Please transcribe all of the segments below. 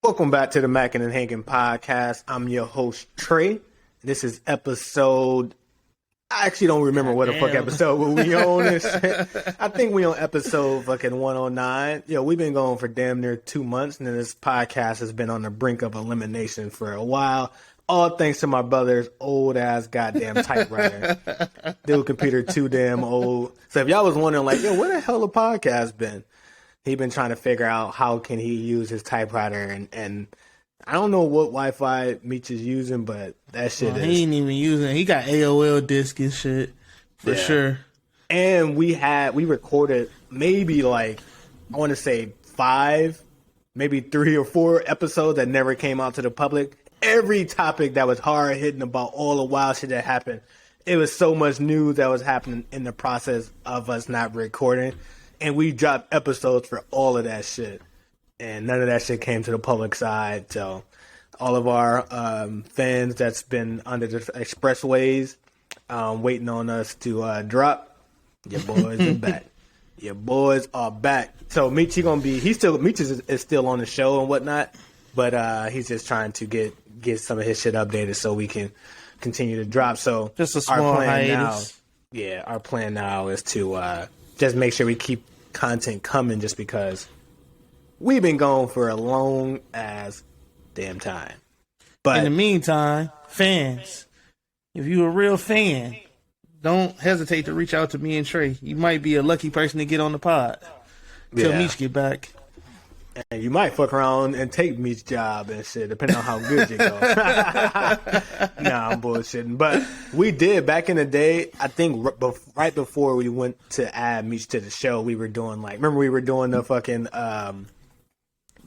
Welcome back to the Mackin' and Hangin' podcast. I'm your host, Trey. This is episode... I actually don't remember what the fuck episode we on this shit. I think we on episode fucking 109. Yo, we've been going for damn near 2 months, and then this podcast has been on the brink of elimination for a while. All thanks to my brother's old-ass goddamn typewriter. Dude, computer too damn old. So if y'all was wondering, like, yo, where the hell the podcast been? He been trying to figure out how can he use his typewriter, and I don't know what Wi-Fi Meech is using, but that shit is... He ain't even using it. He got AOL disk and shit, for sure. And we recorded maybe like, I want to say 5, maybe 3 or 4 episodes that never came out to the public. Every topic that was hard-hitting about all the wild shit that happened. It was so much news that was happening in the process of us not recording. And we dropped episodes for all of that shit. And none of that shit came to the public side. So all of our fans that's been under the expressways waiting on us to drop, your boys are back. Your boys are back. So Meech, Meech is still on the show and whatnot. But he's just trying to get some of his shit updated so we can continue to drop. So just a small hiatus. Our plan now is to just make sure we keep content coming, just because we've been going for a long ass damn time. But in the meantime, fans, if you're a real fan, don't hesitate to reach out to me and Trey. You might be a lucky person to get on the pod till Meech get back. And you might fuck around and take Meech's job and shit, depending on how good you go. Nah, I'm bullshitting. But we did, back in the day, I think right before we went to add Meech to the show, we were doing, like, remember we were doing the fucking auditions?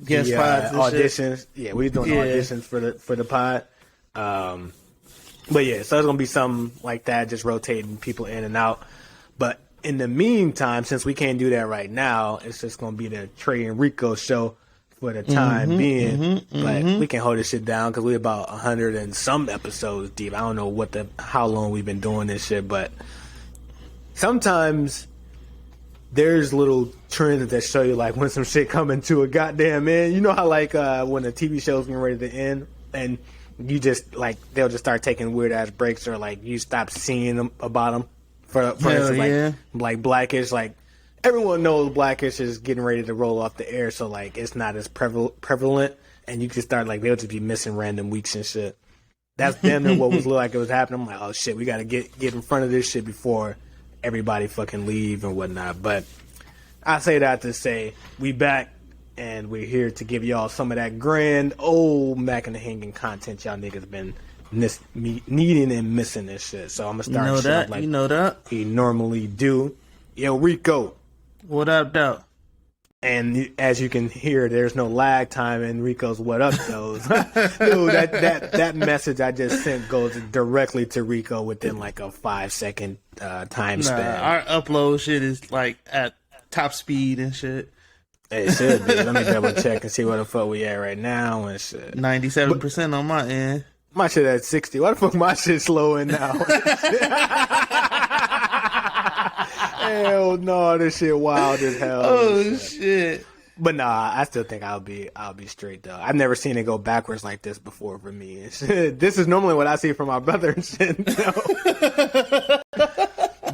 Shit. Yeah, we were doing auditions for the pod. But yeah, so it's going to be something like that, just rotating people in and out. But in the meantime, since we can't do that right now, it's just going to be the Trey and Rico show for the time being. But we can hold this shit down because we're about 100 and some episodes deep. I don't know how long we've been doing this shit, but sometimes there's little trends that show you, like, when some shit coming to a goddamn end. You know how, like, when a TV show's getting ready to end and you just, like, they'll just start taking weird ass breaks, or, like, you stop seeing them about them. For instance, like Blackish, like, everyone knows Blackish is getting ready to roll off the air, so, like, it's not as prevalent, and you can start, like, they'll just be missing random weeks and shit. That's damn near what was like it was happening. I'm like, oh shit, we gotta get in front of this shit before everybody fucking leave and whatnot. But I say that to say we back, and we're here to give y'all some of that grand old Mackin' and Hangin' content y'all niggas been needing and missing this shit. So I'm gonna start shit like we normally do. Yo, Rico, what up, though? And as you can hear, there's no lag time in Rico's what up those. Dude, that message I just sent goes directly to Rico within like a 5-second time span. Our upload shit is like at top speed and shit. It should be. Let me double check and see where the fuck we at right now and shit. 97% on my end. My shit at 60. Why the fuck my shit slowing now? Hell no, this shit wild as hell. Oh shit. But nah, I still think I'll be straight though. I've never seen it go backwards like this before for me. This is normally what I see from my brother and shit.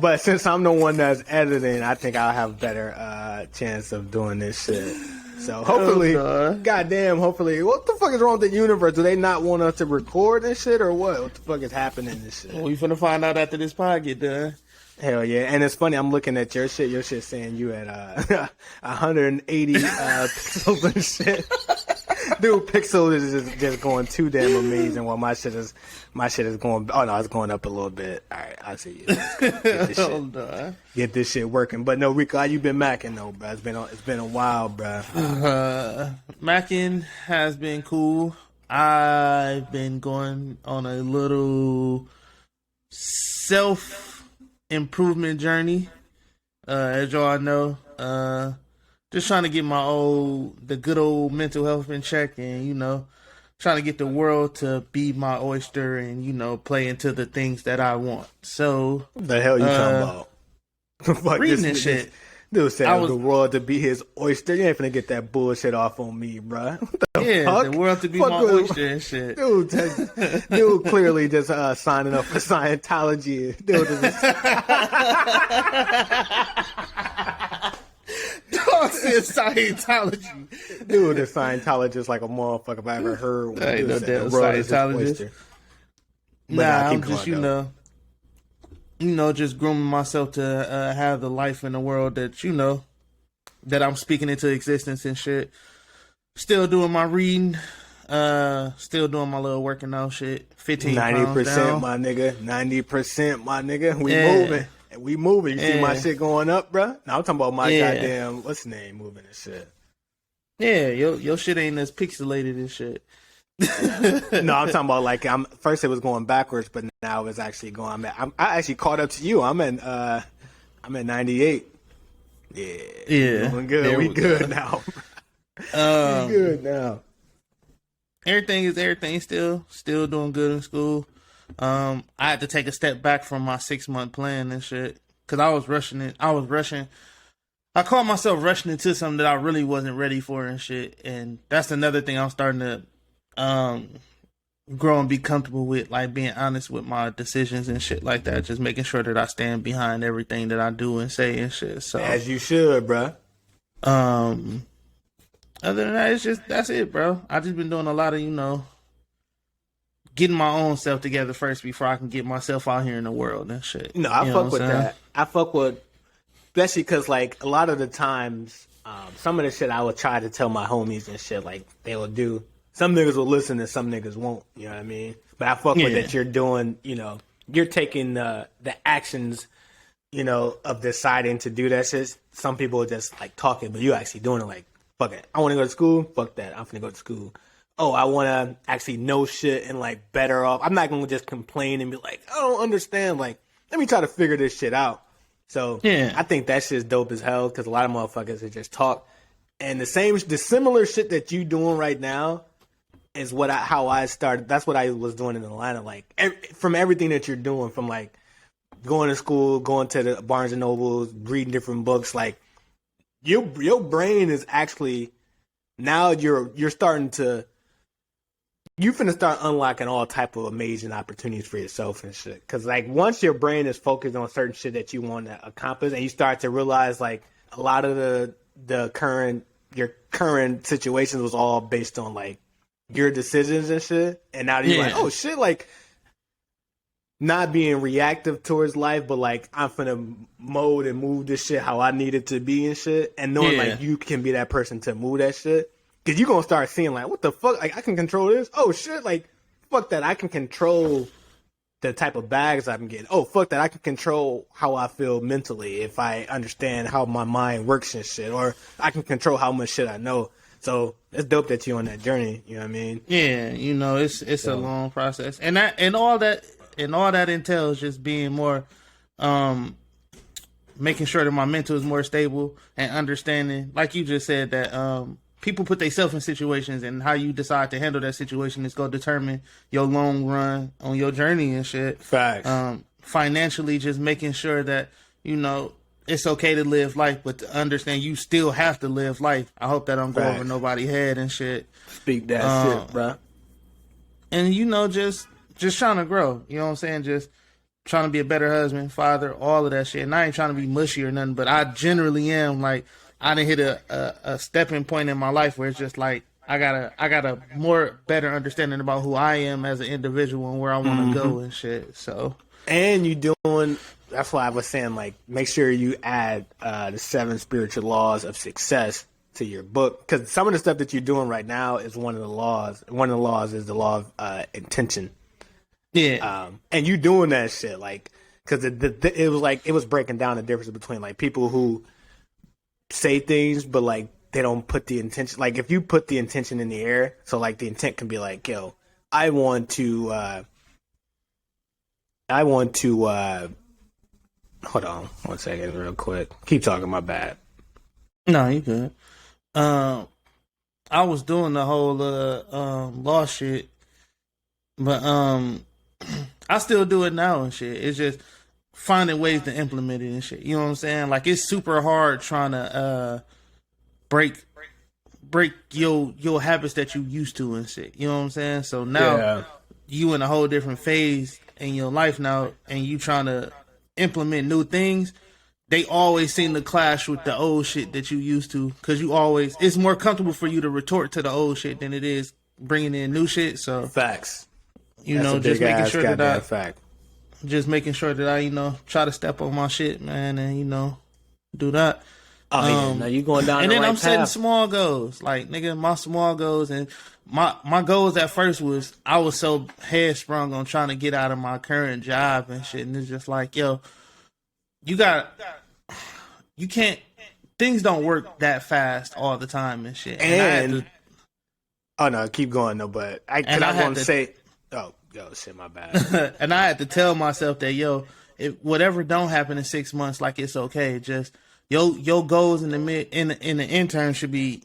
But since I'm the one that's editing, I think I'll have a better chance of doing this shit. So hopefully, goddamn, hopefully, what the fuck is wrong with the universe? Do they not want us to record and shit, or what? What the fuck is happening and shit? Well, we finna find out after this pod get done. Hell yeah. And it's funny, I'm looking at your shit saying you at 180 pixels and shit. Dude, pixel is just going too damn amazing while my shit is going, oh no, it's going up a little bit. Alright, I see you. Get this shit working. But no, Rico, how you been macking though, bro? It's been a while, bro. Macking has been cool. I've been going on a little self-improvement journey. As y'all know, just trying to get the good old mental health in check, and, trying to get the world to be my oyster and, play into the things that I want. So, what the hell you talking about? Reading this shit. Dude said I was the world to be his oyster. You ain't finna get that bullshit off on me, bruh. What the fuck? the world to be my oyster and shit. Dude clearly just signing up for Scientology. Dude just... Dog said Scientology. Dude, the Scientologist like a motherfucker if I ever heard one. I ain't no Dude said damn the world is his Scientologist. oyster. But Nah, keep I'm just going, just grooming myself to have the life in the world that that I'm speaking into existence and shit. Still doing my reading, still doing my little working out shit. 90%, my nigga. 90%, my nigga. We moving. You see my shit going up, bruh? Now I'm talking about my goddamn what's the name moving and shit. Yeah, your shit ain't as pixelated and shit. No, I'm talking about like first it was going backwards, but now it's actually going. I actually caught up to you. I'm at 98. Yeah, doing good. We good now. We good now. Everything is everything. Still doing good in school. I had to take a step back from my 6-month plan and shit because I was rushing it. I caught myself rushing into something that I really wasn't ready for and shit. And that's another thing I'm starting to grow and be comfortable with, like being honest with my decisions and shit like that. Just making sure that I stand behind everything that I do and say and shit. So as you should, bruh. Other than that, that's it, bro. I just been doing a lot of, getting my own self together first before I can get myself out here in the world and shit. No, I fuck with that. I fuck with, especially because like a lot of the times, some of the shit I would try to tell my homies and shit, like they will do. Some niggas will listen and some niggas won't. You know what I mean? But I fuck with that you're doing. You're taking the actions. Of deciding to do that shit. Some people are just like talking, but you actually doing it. Like, fuck it, I want to go to school. Fuck that, I'm finna go to school. Oh, I want to actually know shit and like better off. I'm not gonna just complain and be like, I don't understand. Like, let me try to figure this shit out. So I think that shit's dope as hell because a lot of motherfuckers that just talk. And the similar shit that you doing right now is how I started. That's what I was doing in Atlanta. Like from everything that you're doing, from like going to school, going to the Barnes and Nobles, reading different books. Like your brain is actually now you're starting to. You finna start unlocking all type of amazing opportunities for yourself and shit. Because like once your brain is focused on certain shit that you want to accomplish, and you start to realize like a lot of your current situations was all based on like your decisions and shit. And now you're like, oh shit, like not being reactive towards life, but like I'm finna mold and move this shit how I need it to be and shit. And knowing like you can be that person to move that shit. Cause you're gonna start seeing like, what the fuck? Like I can control this. Oh shit! Like fuck that. I can control the type of bags I'm getting. Oh fuck that. I can control how I feel mentally if I understand how my mind works and shit. Or I can control how much shit I know. So it's dope that you're on that journey. You know what I mean? Yeah. It's a long process, and all that entails just being more, making sure that my mental is more stable and understanding, like you just said that people put themselves in situations, and how you decide to handle that situation is going to determine your long run on your journey and shit. Facts. Financially, just making sure that, it's okay to live life, but to understand you still have to live life. I hope that don't go over nobody's head and shit. Speak that shit, bro. And, just trying to grow. You know what I'm saying? Just trying to be a better husband, father, all of that shit. And I ain't trying to be mushy or nothing, but I generally am like, I done hit a stepping point in my life where it's just like I got a more better understanding about who I am as an individual and where I want to go and shit. So, and you doing, that's why I was saying like make sure you add the 7 spiritual laws of success to your book, because some of the stuff that you're doing right now is one of the laws. One of the laws is the law of intention. Yeah, and you doing that shit like because it was like it was breaking down the difference between like people who say things, but like they don't put the intention. Like if you put the intention in the air, so like the intent can be like, yo, I want to hold on 1 second real quick. Keep talking, my bad. No, you good. I was doing the whole law shit, but I still do it now and shit. It's just finding ways to implement it and shit. You know what I'm saying? Like it's super hard trying to break your habits that you used to and shit. You know what I'm saying? So now you in a whole different phase in your life now, and you trying to implement new things. They always seem to clash with the old shit that you used to, because it's more comfortable for you to retort to the old shit than it is bringing in new shit. So facts. You That's know, just making sure that I try to step on my shit, man, and do that. Oh yeah, now you going down and the then right I'm setting path. small goals, like nigga, my small goals, and my goals at first was I was so headstrong on trying to get out of my current job and shit, and it's just like, yo, you can't, things don't work that fast all the time and shit. Oh no, keep going though, but I want to say, oh shit, my bad. And I had to tell myself that, yo, if whatever don't happen in 6 months, like it's okay. Just your goals in the intern should be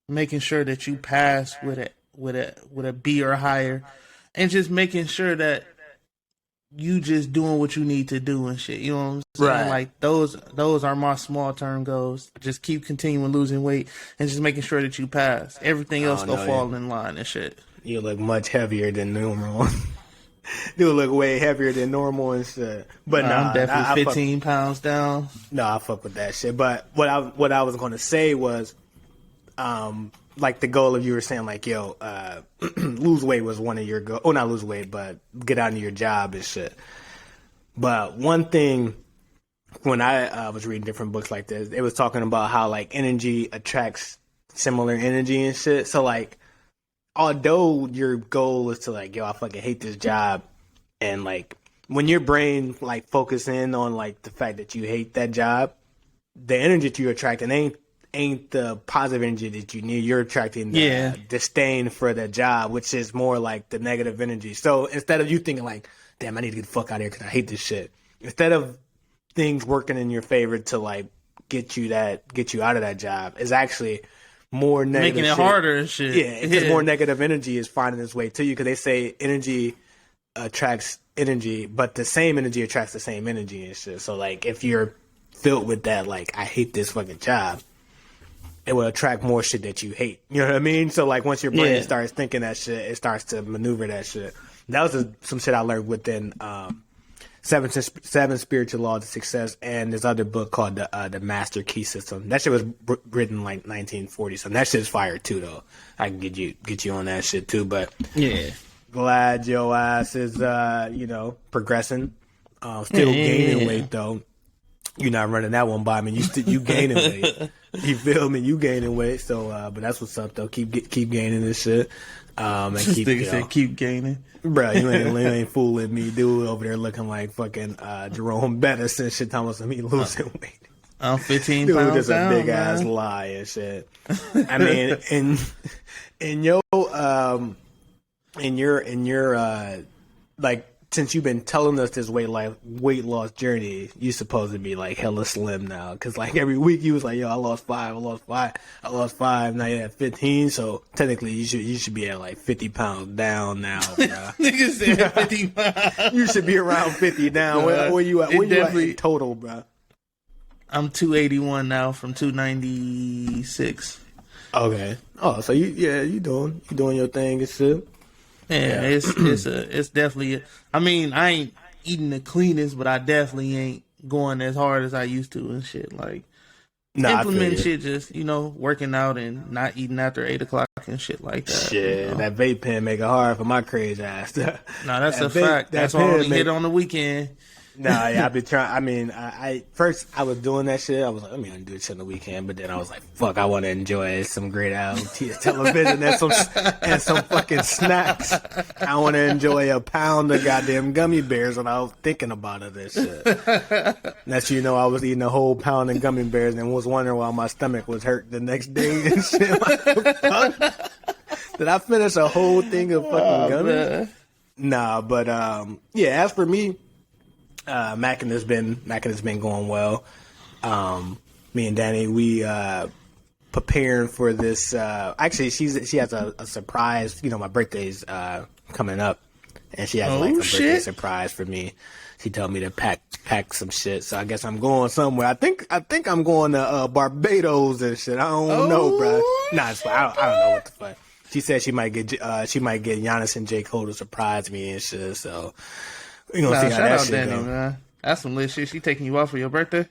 making sure that you pass with a B or higher, and just making sure that you just doing what you need to do and shit. You know what I'm saying? Right. Like those are my small term goals. Just keep continuing losing weight and just making sure that you pass. Everything else fall in line and shit. You look much heavier than normal. You look way heavier than normal and shit. But I'm definitely 15 pounds down. No, I fuck with that shit. But what I was going to say was, like the goal of you were saying, like, yo, lose weight was one of your goals. Oh, not lose weight, but get out of your job and shit. But one thing, when I was reading different books like this, it was talking about how, like, energy attracts similar energy and shit. So, like, although your goal is to, like, yo, I fucking hate this job, and, like, when your brain, like, focus in on, like, the fact that you hate that job, the energy that you attract ain't the positive energy that you need. You're attracting the disdain for the job, which is more like the negative energy. So instead of you thinking like, damn, I need to get the fuck out of here because I hate this shit, instead of things working in your favor to like get you out of that job, is actually more negative, making it shit. Harder and shit. Yeah, because more negative energy is finding its way to you, because they say energy attracts energy, but the same energy attracts the same energy and shit. So like if you're filled with that, like, I hate this fucking job, it will attract more shit that you hate. You know what I mean? So like once your brain starts thinking that shit, it starts to maneuver that shit. That was some shit I learned within Seven Spiritual Laws of Success, and this other book called the Master Key System. That shit was written like 1940. So that shit's fire too, though. I can get you on that shit too. But yeah, glad your ass is progressing. Still gaining weight though. You're not running that one by me. You gaining weight. You feel me? You gaining weight. So, but that's what's up though. Keep gaining this shit. And keep gaining. Bro, you ain't fooling me, dude. Over there looking like fucking Jerome Bettis and shit. Thomas, me losing weight. I'm 15 dude, pounds just down, a big man. ass lie and shit. I mean, in your like, since you've been telling us this weight loss journey, you supposed to be like hella slim now. Cause like every week you was like, yo, I lost 5. Now you're at 15. So technically you should be at like 50 pounds down now, bro. Nigga said 50 pounds. You should be around 50 now. Where you at? Where you at in total, bro? I'm 281 now from 296. Okay. Oh, so you doing your thing and shit. Yeah, it's definitely. I mean, I ain't eating the cleanest, but I definitely ain't going as hard as I used to and shit. Like implement shit, just working out and not eating after 8 o'clock and shit like that. Shit, that vape pen make it hard for my crazy ass. Nah, that's a fact. That's why I only hit on the weekend. Nah, yeah, I be trying. I mean, I first I was doing that shit. I was like, let me do this shit on the weekend. But then I was like, fuck, I want to enjoy some great television and some fucking snacks. I want to enjoy a pound of goddamn gummy bears without thinking about it. This shit. That's I was eating a whole pound of gummy bears and was wondering why my stomach was hurt the next day and shit. Like, fuck? Did I finish a whole thing of fucking gummies? Man. Nah, but yeah. As for me. Mackin has been going well. Me and Danny, we preparing for this. Actually, she has a surprise. My birthday's coming up, and she has Oh, like a birthday shit. surprise for me. She told me to pack some shit, so I guess I'm going somewhere. I think I'm going to Barbados and shit. I don't know, bro. Nah, it's fine. I don't know what the fuck. She said she might get Giannis and J. Cole to surprise me and shit. So we gonna see how Shout that out shit Danny, go. man. That's some lit shit. She taking you out for your birthday?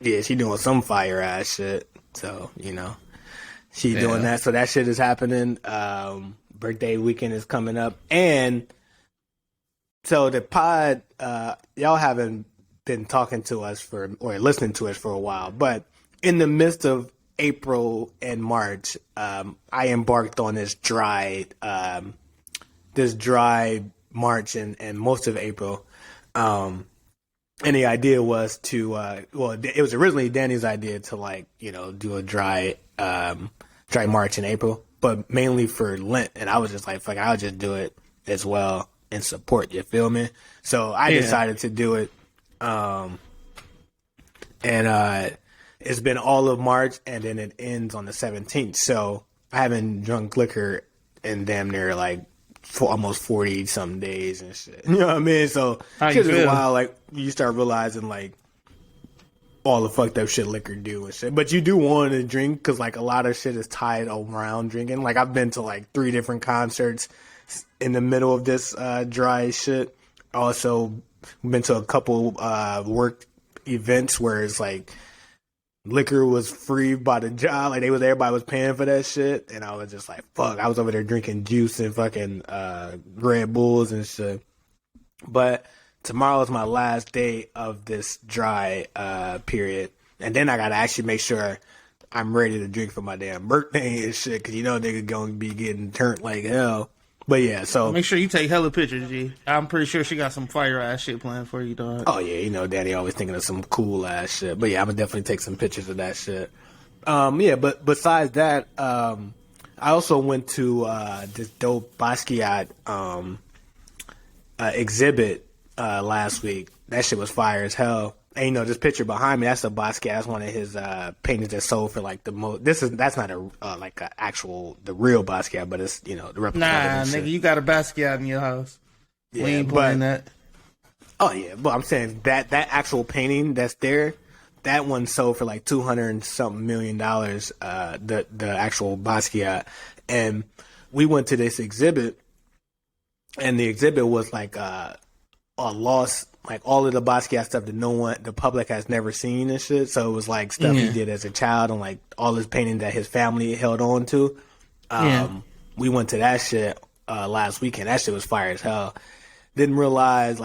Yeah, she doing some fire ass shit. So she doing that. So that shit is happening. Birthday weekend is coming up, and so the pod, y'all haven't been talking to us or listening to us for a while, but in the midst of April and March, I embarked on this dry March and most of April. And the idea was to, it was originally Danny's idea to do a dry March in April, but mainly for Lent. And I was just like, fuck, I'll just do it as well and support, you feel me? So I decided to do it. It's been all of March, and then it ends on the 17th. So I haven't drunk liquor in damn near for almost 40 something days and shit. You know what I mean? So shit is wild. You start realizing all the fucked up shit liquor do and shit. But you do want to drink because a lot of shit is tied around drinking. I've been to 3 different concerts in the middle of this dry shit. Also been to a couple work events where it's liquor was free by the job. Everybody was paying for that shit. And I was just like, fuck. I was over there drinking juice and fucking Red Bulls and shit. But tomorrow is my last day of this dry period. And then I got to actually make sure I'm ready to drink for my damn birthday and shit. Because nigga going to be getting turned like hell. But yeah, so make sure you take hella pictures, G. I'm pretty sure she got some fire ass shit planned for you, dog. Oh yeah, Danny always thinking of some cool ass shit. But yeah, I'm gonna definitely take some pictures of that shit. But besides that, I also went to this dope Basquiat exhibit last week. That shit was fire as hell. And this picture behind me, that's a Basquiat. That's one of his paintings that sold for the most. That's not a the real Basquiat, but it's the replica. Nah, nigga, you got a Basquiat in your house. Yeah, we ain't playing that. Oh yeah, but I'm saying that actual painting that's there, that one sold for $200 and something million. The actual Basquiat, and we went to this exhibit, and the exhibit was a lost. All of the Basquiat stuff that the public has never seen and shit. So it was stuff he did as a child and all his painting that his family held on to. We went to that shit last weekend. That shit was fire as hell. Didn't realize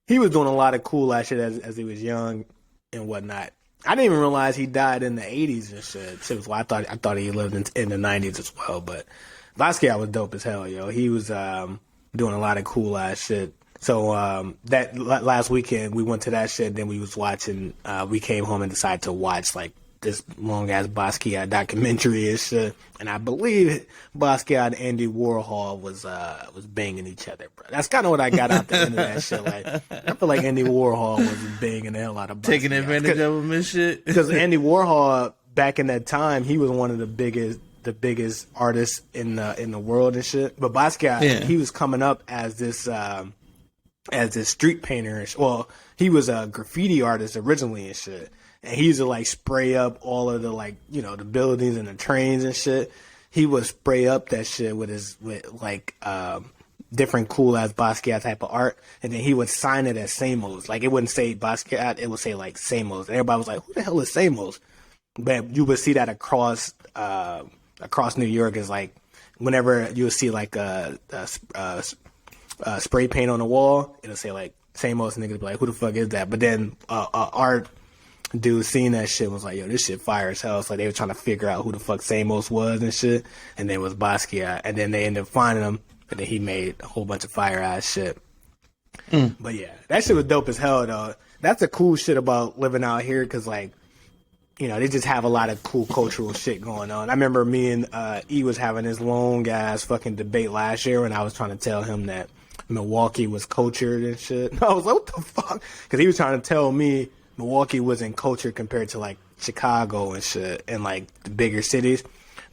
he was doing a lot of cool ass shit as he was young and whatnot. I didn't even realize he died in the 80s and shit. Shit was I thought he lived in the 90s as well. But Basquiat was dope as hell, yo. He was doing a lot of cool ass shit. So that last weekend we went to that shit. Then we was watching. We came home and decided to watch this long ass Basquiat documentary and shit. And I believe Basquiat and Andy Warhol was banging each other, bro. That's kind of what I got out the end of that shit. I feel like Andy Warhol was banging the hell out of Basquiat. Taking advantage of him and shit. Because Andy Warhol back in that time, he was one of the biggest artists in the world and shit. But Basquiat, he was coming up as this street painter. Well, he was a graffiti artist originally and shit. And he used to spray up all of the the buildings and the trains and shit. He would spray up that shit with different cool ass Basquiat type of art, and then he would sign it as Samos. It wouldn't say Basquiat, it would say Samos. And everybody was like, "Who the hell is Samos?" But you would see that across New York is whenever you would see a spray paint on the wall, it'll say Samos, and niggas be like, "Who the fuck is that?" But then art dude seeing that shit was like, "Yo, this shit fire as hell." So they were trying to figure out who the fuck Samos was and shit, and then it was Basquiat, and then they ended up finding him, and then he made a whole bunch of fire ass shit. But yeah, that shit was dope as hell though. That's the cool shit about living out here, because they just have a lot of cool cultural shit going on. I remember me and E was having this long ass fucking debate last year when I was trying to tell him that Milwaukee was cultured and shit. I was like, what the fuck? Because he was trying to tell me Milwaukee wasn't cultured compared to Chicago and shit and the bigger cities.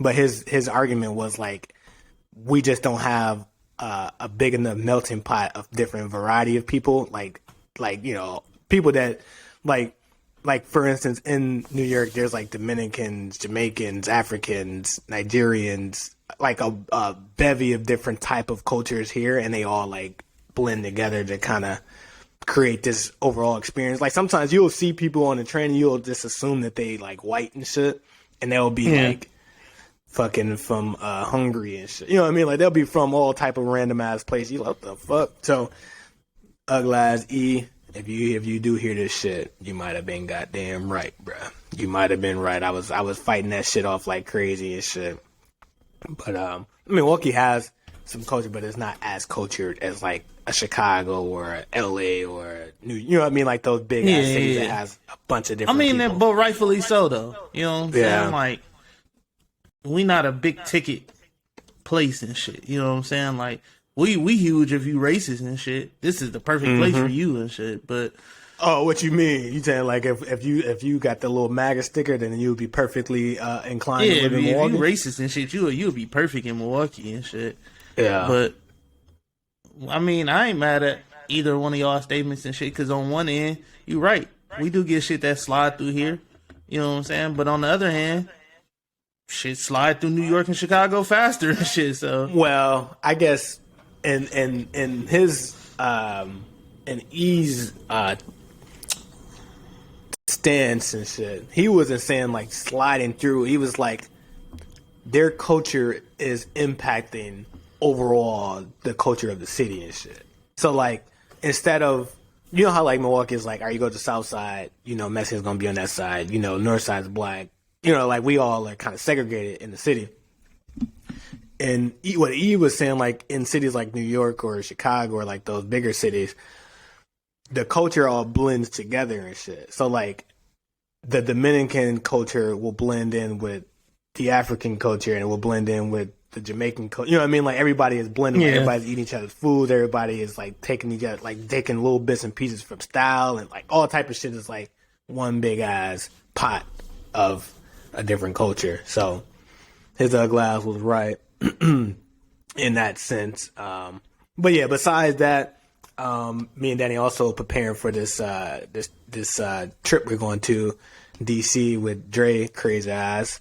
But his argument was we just don't have a big enough melting pot of different variety of people, like people that like for instance in New York, there's like Dominicans, Jamaicans, Africans, Nigerians, like a bevy of different type of cultures here, and they all like blend together to kind of create this overall experience. Like sometimes you'll see people on the train and you'll just assume that they like white and shit, and they'll be like fucking from Hungary and shit. You know what I mean? Like they'll be from all type of random ass places. You like, what the fuck? So Ugly Ass E, if you do hear this shit, you might have been goddamn right, bruh. You might have been right. I was fighting that shit off like crazy and shit. But Milwaukee has some culture, but it's not as cultured as like a Chicago or a LA or you know what I mean? Like those big ass cities that has a bunch of different people. But rightfully so though. You know what I'm saying? Like we not a big ticket place and shit. You know what I'm saying? Like we huge if you racist and shit. This is the perfect place for you and shit. But what you mean? You saying like if you got the little MAGA sticker, then you'll be perfectly inclined to live in Milwaukee? If you racist and shit, you'll be perfect in Milwaukee and shit. Yeah. But I mean, I ain't mad at either one of y'all statements and shit. Because on one end, you right. We do get shit that slide through here. You know what I'm saying? But on the other hand, shit slide through New York and Chicago faster and shit. So well, I guess in his in E's stance and shit, he wasn't saying like sliding through. He was like, their culture is impacting overall the culture of the city and shit. So like instead of, you know how like Milwaukee is like, all right, you go to the south side, you know, Mexicans gonna be on that side, you know, north side's black. You know, like we all are kind of segregated in the city. And what E was saying, like in cities like New York or Chicago or like those bigger cities, the culture all blends together and shit. So like the Dominican culture will blend in with the African culture and it will blend in with the Jamaican culture. You know what I mean? Like everybody is blending. Like, everybody's eating each other's food. Everybody is like taking each other, like taking little bits and pieces from style and like all type of shit is like one big ass pot of a different culture. So his Ugly Ass was right in that sense. But yeah, besides that, me and Danny also preparing for this trip we're going to DC with Dre, crazy ass.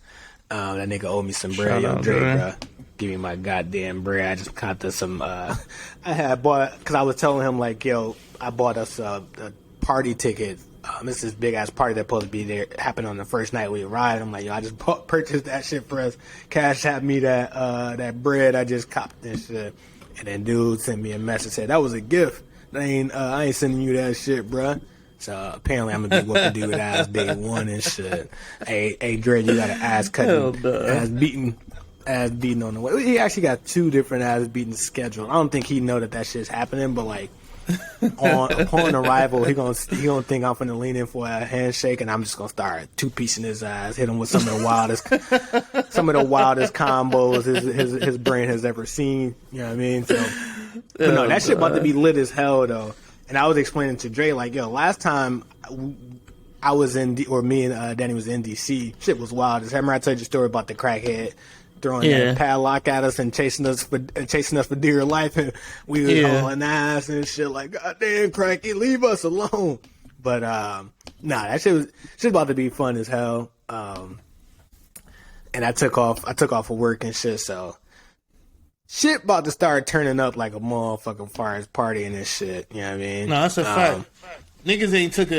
That nigga owe me some bread. Yo, Dre, bro, give me my goddamn bread. I just got some. I had bought, because I was telling him like, yo, I bought us a party ticket. This is big ass party that's supposed to be there, happen on the first night we arrived. I'm like, yo, I just purchased that shit for us. Cash had me that bread. I just copped this shit. And then dude sent me a message, said that was a gift. I ain't sending you that shit, bruh. So apparently I'm gonna be whooping dude ass day one and shit. Hey, Dre, you got an ass cutting, ass beating on the way. He actually got 2 different ass beating scheduled. I don't think he know that shit's happening, but like upon arrival, he gonna think I'm finna lean in for a handshake, and I'm just gonna start 2-piecing his ass, hit him with some of the wildest combos his brain has ever seen. You know what I mean? So, but no, that shit about to be lit as hell though. And I was explaining to Dre, like, yo, last time I was me and Danny was in DC, shit was wild. Remember I told you the story about the crackhead throwing that padlock at us and chasing us for dear life, and we were hauling ass and shit like, goddamn, cracky, leave us alone. But that shit about to be fun as hell. And I took off of work and shit, so shit about to start turning up like a motherfucking fires party and this shit. You know what I mean? No, that's a fact. Niggas ain't took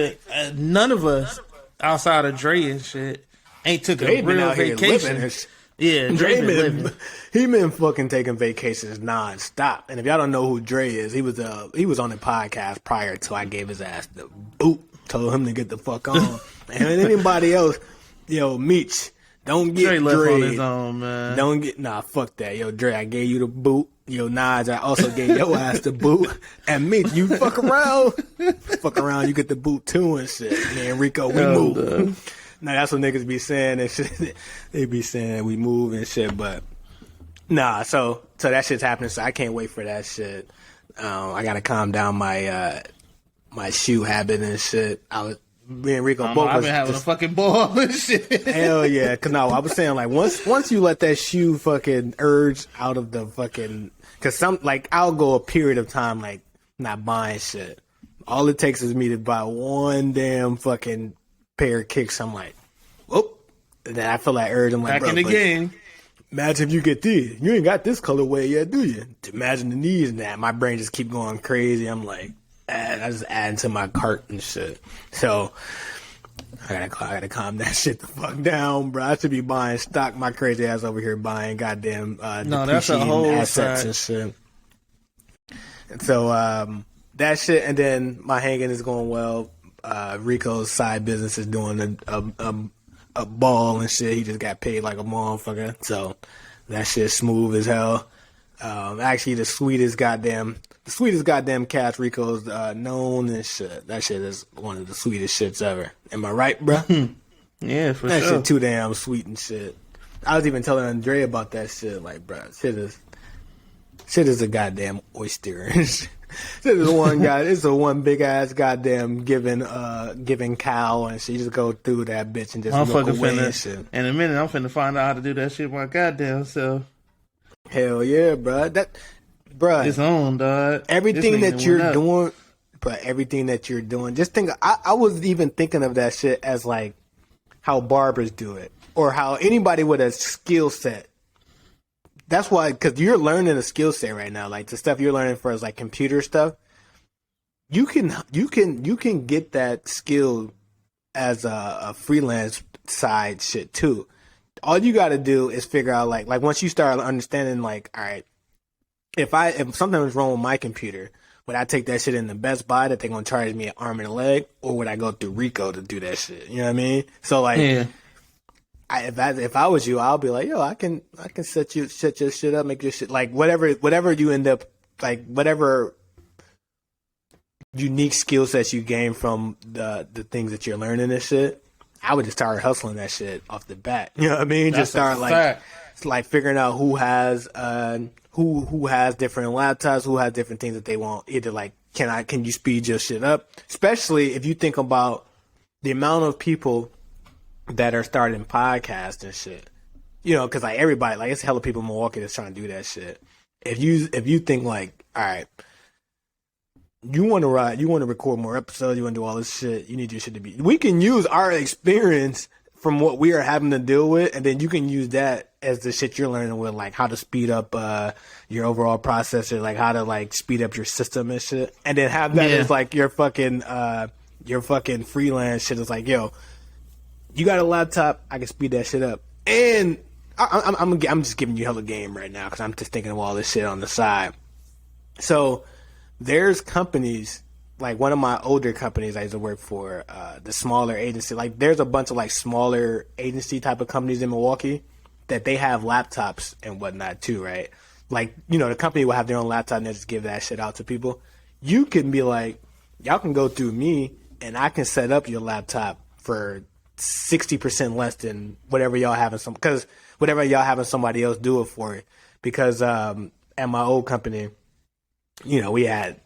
none of us outside of Dre and shit ain't took a real vacation. Yeah, Dre been fucking taking vacations nonstop. And if y'all don't know who Dre is, he was on the podcast prior to I gave his ass the boot, told him to get the fuck on. And anybody else, yo, Meech, don't get Dre left on his own, man. Fuck that. Yo, Dre, I gave you the boot. Yo, Nas, I also gave your ass the boot. And Meech, you fuck around, you get the boot too and shit. Me and Rico, we move. Now that's what niggas be saying and shit. They be saying we move and shit, but so that shit's happening. So I can't wait for that shit. I gotta calm down my shoe habit and shit. Me and Rico both. I've been having a fucking ball and shit. Hell yeah. Cause no, I was saying like once you let that shoe fucking urge out of the fucking, cause I'll go a period of time like not buying shit. All it takes is me to buy one damn fucking pair of kicks. I'm like, whoop. And then I feel like urge. I'm like, back in the game. Imagine if you get these. You ain't got this colorway yet, do you? Imagine the knees and that. My brain just keep going crazy. I'm like, I just add to my cart and shit. So I gotta calm that shit the fuck down, bro. I should be buying stock. My crazy ass over here buying goddamn that's a whole assets side. and shit. And so that shit, and then my hanging is going well. Rico's side business is doing a ball and shit. He just got paid like a motherfucker. So that shit's smooth as hell. Actually, the sweetest goddamn cash Rico's known and shit. That shit is one of the sweetest shits ever. Am I right, bro? Yeah, for that sure. shit too damn sweet and shit. I was even telling Andre about that shit. Like, bro, shit is a goddamn oyster. Shit is one guy. It's a one big ass goddamn giving cow, and she just go through that bitch and just look away and shit. In a minute, I'm finna find out how to do that shit my goddamn self. Hell yeah, bro. It's on, dog. Everything that you're doing, but everything that you're doing, just think. I was even thinking of that shit as like how barbers do it, or how anybody with a skill set. That's why, because you're learning a skill set right now. Like the stuff you're learning for is like computer stuff. You can get that skill as a freelance side shit too. All you got to do is figure out like once you start understanding like, all right, if something was wrong with my computer, would I take that shit in the Best Buy that they're gonna charge me an arm and a leg, or would I go through Rico to do that shit? You know what I mean? So like. Yeah. If I was you, I'll be like, yo, I can set your shit up, make your shit like whatever you end up like whatever unique skill sets you gain from the things that you're learning and shit. I would just start hustling that shit off the bat. You know what I mean? That's just start like figuring out who has different laptops, who has different things that they want. Either like can you speed your shit up? Especially if you think about the amount of people that are starting podcasts and shit, you know, because like everybody, like it's hella people in Milwaukee that's trying to do that shit. If you think like, all right, you want to record more episodes, you want to do all this shit, you need your shit to be. We can use our experience from what we are having to deal with, and then you can use that as the shit you're learning with, like how to speed up your overall processor, like how to like speed up your system and shit, and then have that as like your fucking freelance shit. It's like, yo. You got a laptop, I can speed that shit up. And I'm just giving you hella game right now because I'm just thinking of all this shit on the side. So there's companies, like one of my older companies I used to work for, the smaller agency. Like there's a bunch of like smaller agency type of companies in Milwaukee that they have laptops and whatnot too, right? Like, you know, the company will have their own laptop and they just give that shit out to people. You can be like, y'all can go through me and I can set up your laptop for 60% less than whatever y'all having somebody else do it for it. Because at my old company, you know, they had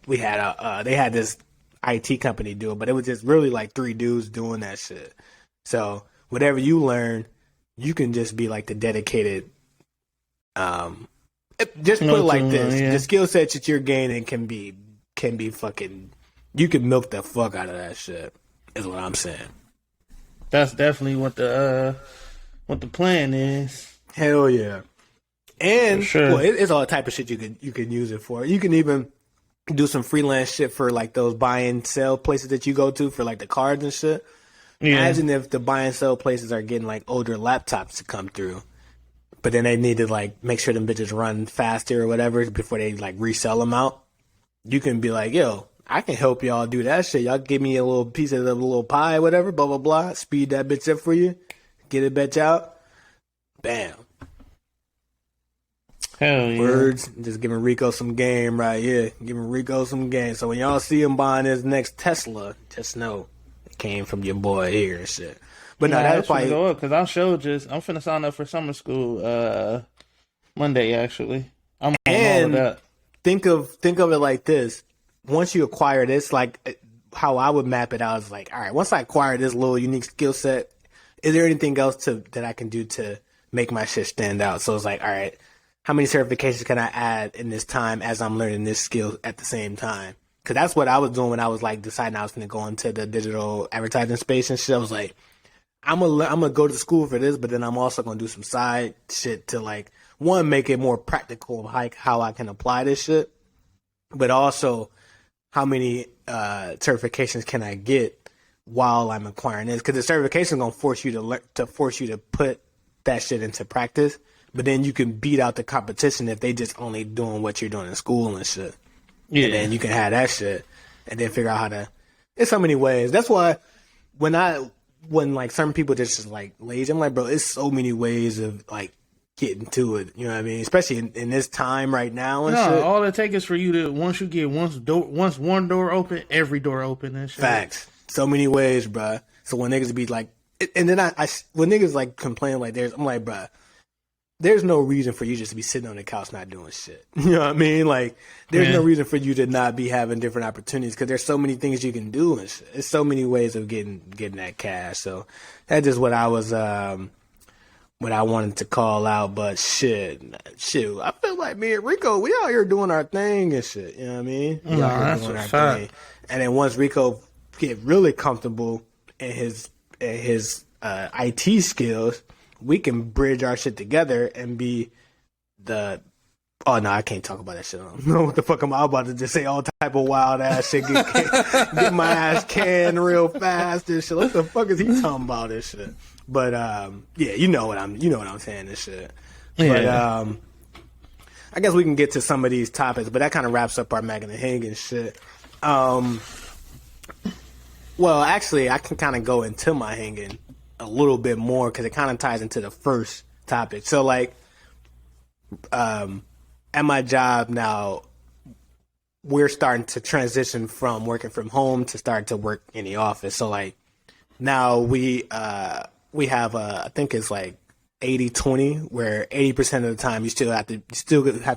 this IT company do it, but it was just really like 3 dudes doing that shit. So whatever you learn, you can just be like the dedicated. Just put it like this: the skill sets that you're gaining can be fucking. You can milk the fuck out of that shit. Is what I'm saying. That's definitely what the plan is. Hell yeah. And sure. Well, it's all type of shit you can use it for. You can even do some freelance shit for like those buy and sell places that you go to for like the cards and shit. Yeah. Imagine if the buy and sell places are getting like older laptops to come through, but then they need to like make sure them bitches run faster or whatever before they like resell them out. You can be like, yo, I can help y'all do that shit. Y'all give me a little piece of the little pie, whatever, blah, blah, blah. Speed that bitch up for you. Get it bitch out. Bam. Hell yeah. Words. Just giving Rico some game right here. Giving Rico some game. So when y'all see him buying his next Tesla, just know it came from your boy here and shit. But no, that's probably go up because I'm finna sign up for summer school Monday actually. I'm on all of that. Think of it like this. Once you acquire this, like how I would map it out is like, all right, once I acquire this little unique skill set, is there anything else that I can do to make my shit stand out? So it's like, all right, how many certifications can I add in this time as I'm learning this skill at the same time? Because that's what I was doing when I was like deciding I was going to go into the digital advertising space and shit. I was like, I'm gonna go to school for this, but then I'm also gonna do some side shit to like, one, make it more practical, like how I can apply this shit, but also how many certifications can I get while I'm acquiring this? Because the certification is gonna force you to put that shit into practice, but then you can beat out the competition if they just only doing what you're doing in school and shit. Yeah, and then you can have that shit, and then figure out how to. There's so many ways. That's why when like certain people just like lazy, I'm like, bro, it's so many ways of like getting to it. You know what I mean? Especially in this time right now and shit. All it takes is for you to once you get once one door open, every door open and shit. Facts. So many ways, bro. So when niggas be like, and then I when niggas like complain like I'm like, bro, there's no reason for you just to be sitting on the couch not doing shit. You know what I mean? Like, there's no reason for you to not be having different opportunities because there's so many things you can do and shit. There's so many ways of getting that cash. So that's just what I was, what I wanted to call out. But shit, I feel like me and Rico, we out here doing our thing and shit. You know what I mean? We out here doing our thing. And then once Rico get really comfortable in his IT skills, we can bridge our shit together and be the. Oh no, I can't talk about that shit. I don't know what the fuck I'm about to just say all type of wild ass shit. Get my ass canned real fast and shit. What the fuck is he talking about this shit? But yeah, you know what I'm saying this shit. Yeah. But I guess we can get to some of these topics, but that kind of wraps up our Megan and Hagen shit. Well, actually, I can kind of go into my Hagen a little bit more because it kind of ties into the first topic. So like, at my job now, we're starting to transition from working from home to start to work in the office. So like now we have I think it's like 80-20, where 80% of the time you still have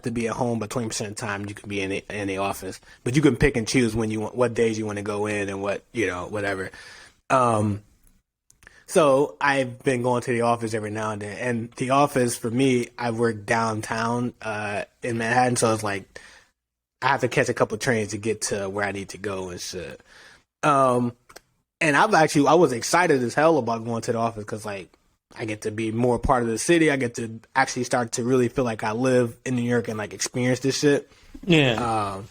to be at home, but 20% of the time you can be in the office. But you can pick and choose what days you want to go in and what, whatever. So I've been going to the office every now and then, and the office for me, I work downtown in Manhattan, so it's like I have to catch a couple trains to get to where I need to go and shit. And I was excited as hell about going to the office because like I get to be more part of the city. I get to actually start to really feel like I live in New York and like experience this shit. Yeah.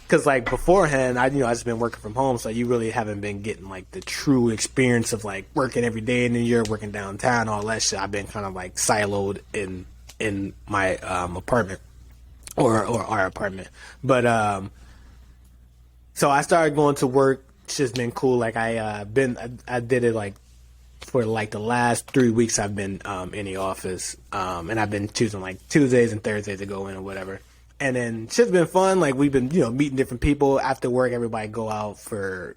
Because like beforehand, I just been working from home, so you really haven't been getting like the true experience of like working every day in New York, working downtown, all that shit. I've been kind of like siloed in my apartment or our apartment. But so I started going to work. It's just been cool. Like I did it like for like the last 3 weeks. I've been in the office, and I've been choosing like Tuesdays and Thursdays to go in or whatever. And then shit's been fun. Like we've been, meeting different people after work. Everybody go out for,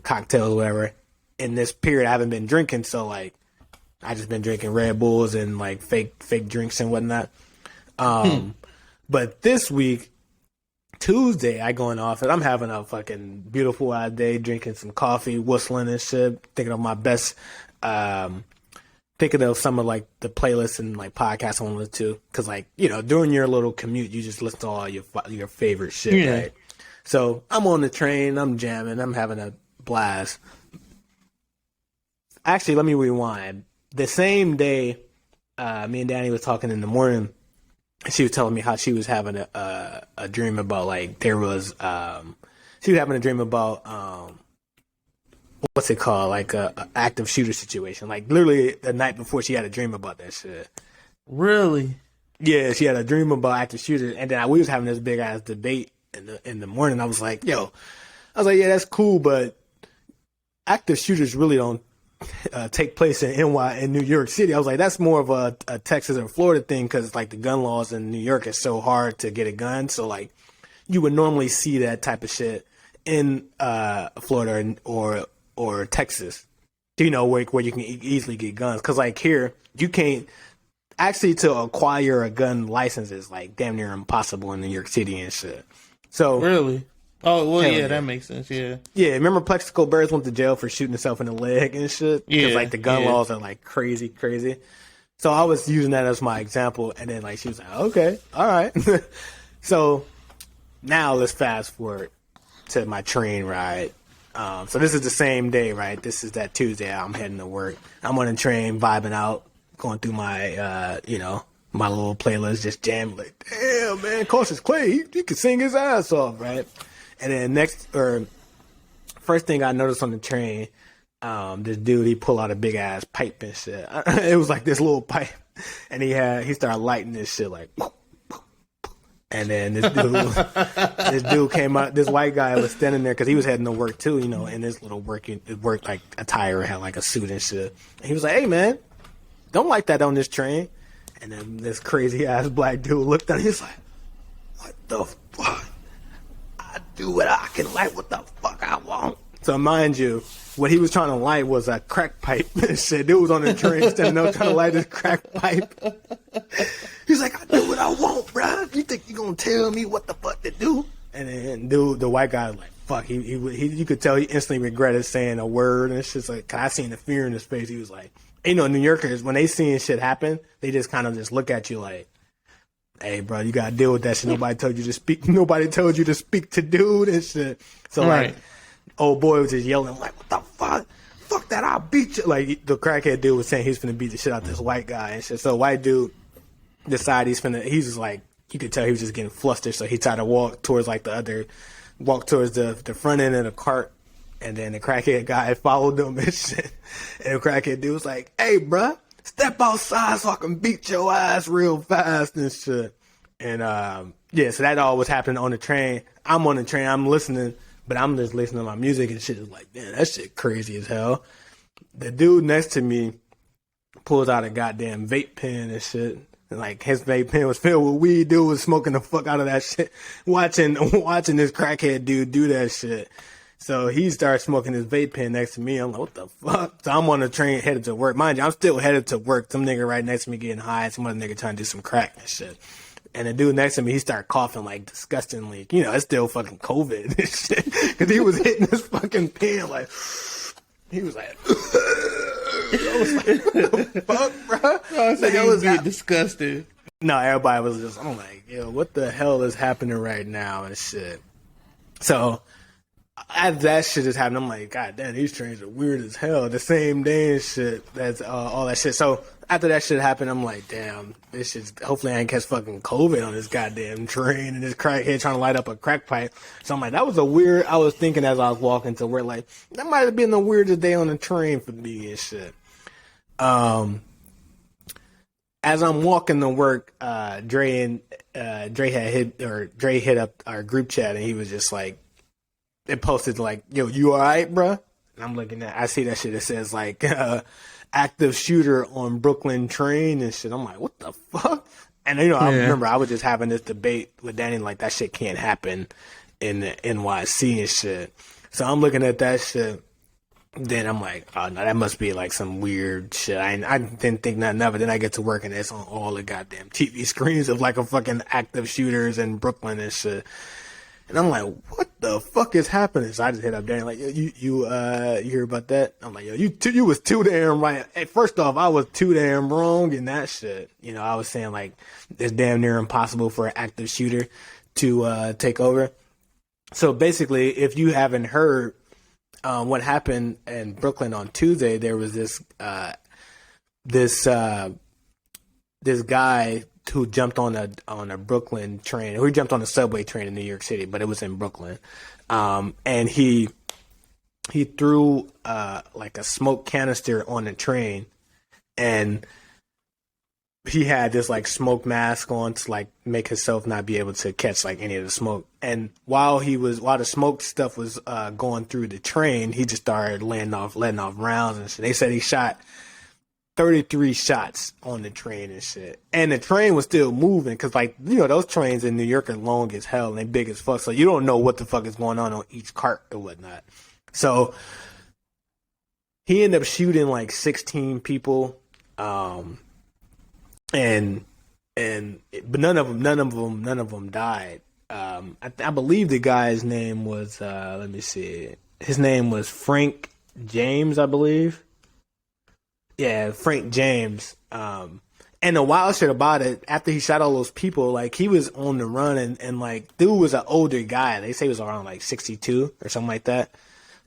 cocktails or whatever. In this period, I haven't been drinking. So like, I just been drinking Red Bulls and like fake drinks and whatnot. But this week, Tuesday, I go in the office. I'm having a fucking beautiful ass day, drinking some coffee, whistling and shit, thinking of my best, thinking of some of like the playlists and like podcasts I want to listen to, because like during your little commute you just listen to all your favorite shit, right? So I'm on the train, I'm jamming, I'm having a blast. Actually, let me rewind. The same day, me and Danny was talking in the morning, and she was telling me how she was having a dream about like she was having a dream about what's it called? Like a active shooter situation. Like literally the night before, she had a dream about that shit. Really? Yeah, she had a dream about active shooters, and then we was having this big ass debate in the morning. I was like, yeah, that's cool, but active shooters really don't take place in New York City. I was like, that's more of a Texas or Florida thing, because like the gun laws in New York is so hard to get a gun. So like you would normally see that type of shit in Florida or Texas, where you can easily get guns. Because like here, you can't actually, to acquire a gun license is like damn near impossible in New York City and shit. So really, Oh, well, Hell yeah, yeah. that makes sense. Yeah. Yeah, remember Plexico Birds went to jail for shooting himself in the leg and shit? Because, Yeah, like, the gun yeah. laws are, like, crazy, crazy. So I was using that as my example, and then, like, she was like, okay, all right. So now let's fast forward to my train ride. So this is the same day, right? This is that Tuesday. I'm heading to work. I'm on the train, vibing out, going through my, my little playlist, just jamming. Like, damn, man, Cautious Clay, he could sing his ass off, right? And then first thing I noticed on the train, this dude, he pulled out a big ass pipe and shit. It was like this little pipe, and he started lighting this shit like. And then this dude came out. This white guy was standing there because he was heading to work too, in his little work like attire, had like a suit and shit. And he was like, "Hey man, don't light that on this train." And then this crazy ass black dude looked at him. He's like, "What the fuck? I do what I can light what the fuck I want." So mind you, what he was trying to light was a crack pipe. And shit, dude was on the train standing there trying to light this crack pipe. He's like, "I do what I want, bruh. You think you gonna tell me what the fuck to do?" And then dude, the white guy was like, "Fuck." He you could tell he instantly regretted saying a word, and it's just like, cause I seen the fear in his face. He was like, New Yorkers, when they seeing shit happen, they just kind of just look at you like, "Hey, bro, you gotta deal with that shit. Nobody told you to speak. Nobody told you to speak to dude and shit." So Right. like, old boy was just yelling like, "What the fuck? Fuck that! I'll beat you!" Like the crackhead dude was saying he's finna beat the shit out this white guy and shit. So white dude decided he's just like, you could tell he was just getting flustered. So he tried to walk towards the front end of the cart. And then the crackhead guy followed him and shit. And the crackhead dude was like, "Hey, bruh, step outside so I can beat your ass real fast and shit." And so that all was happening on the train. I'm on the train, I'm listening, but I'm just listening to my music and shit. Is like, damn, that shit crazy as hell. The dude next to me pulls out a goddamn vape pen and shit. And like his vape pen was filled with weed. Dude was smoking the fuck out of that shit. Watching this crackhead dude do that shit. So he started smoking his vape pen next to me. I'm like, what the fuck? So I'm on the train headed to work. Mind you, I'm still headed to work. Some nigga right next to me getting high. Some other nigga trying to do some crack and shit. And the dude next to me, he started coughing like disgustingly. It's still fucking COVID and shit. Cause he was hitting his fucking pen like, he was like, I was like, what the fuck, bro? I said he was being disgusted. No, everybody was just, I'm like, yo, what the hell is happening right now and shit. So as that shit is happening, I'm like, God damn, these trains are weird as hell. The same day and shit. That's all that shit. So after that shit happened, I'm like, damn, this shit's, hopefully I ain't catch fucking COVID on this goddamn train and this crackhead trying to light up a crack pipe. So I'm like, I was thinking as I was walking to work, like, that might have been the weirdest day on the train for me and shit. As I'm walking to work, Dre hit up our group chat and he was just like, it posted like, "Yo, you all right, bro?" And I'm looking I see that shit. It says like, active shooter on Brooklyn train and shit. I'm like, what the fuck? And I remember I was just having this debate with Danny, like that shit can't happen in the NYC and shit. So I'm looking at that shit. Then I'm like, oh no, that must be like some weird shit. I didn't think nothing of it. Then I get to work and it's on all the goddamn TV screens of like a fucking active shooters in Brooklyn and shit. And I'm like, what the fuck is happening? So I just hit up Danny like, you hear about that? I'm like, yo, you was too damn right. Hey, first off, I was too damn wrong in that shit. I was saying like, it's damn near impossible for an active shooter to take over. So basically, if you haven't heard what happened in Brooklyn on Tuesday, there was this guy who jumped on a Brooklyn train, or he jumped on a subway train in New York City, but it was in Brooklyn. And he threw like a smoke canister on the train, and he had this like smoke mask on to like make himself not be able to catch like any of the smoke. And while the smoke stuff was going through the train, he just started letting off rounds and shit. They said he shot 33 shots on the train and shit. And the train was still moving because, like, those trains in New York are long as hell and they big as fuck. So you don't know what the fuck is going on each cart or whatnot. So he ended up shooting like 16 people. But none of them died. I believe the guy's name was let me see. His name was Frank James, I believe. Yeah, Frank James. And the wild shit about it, after he shot all those people, like he was on the run and like dude was an older guy. They say he was around like 62 or something like that.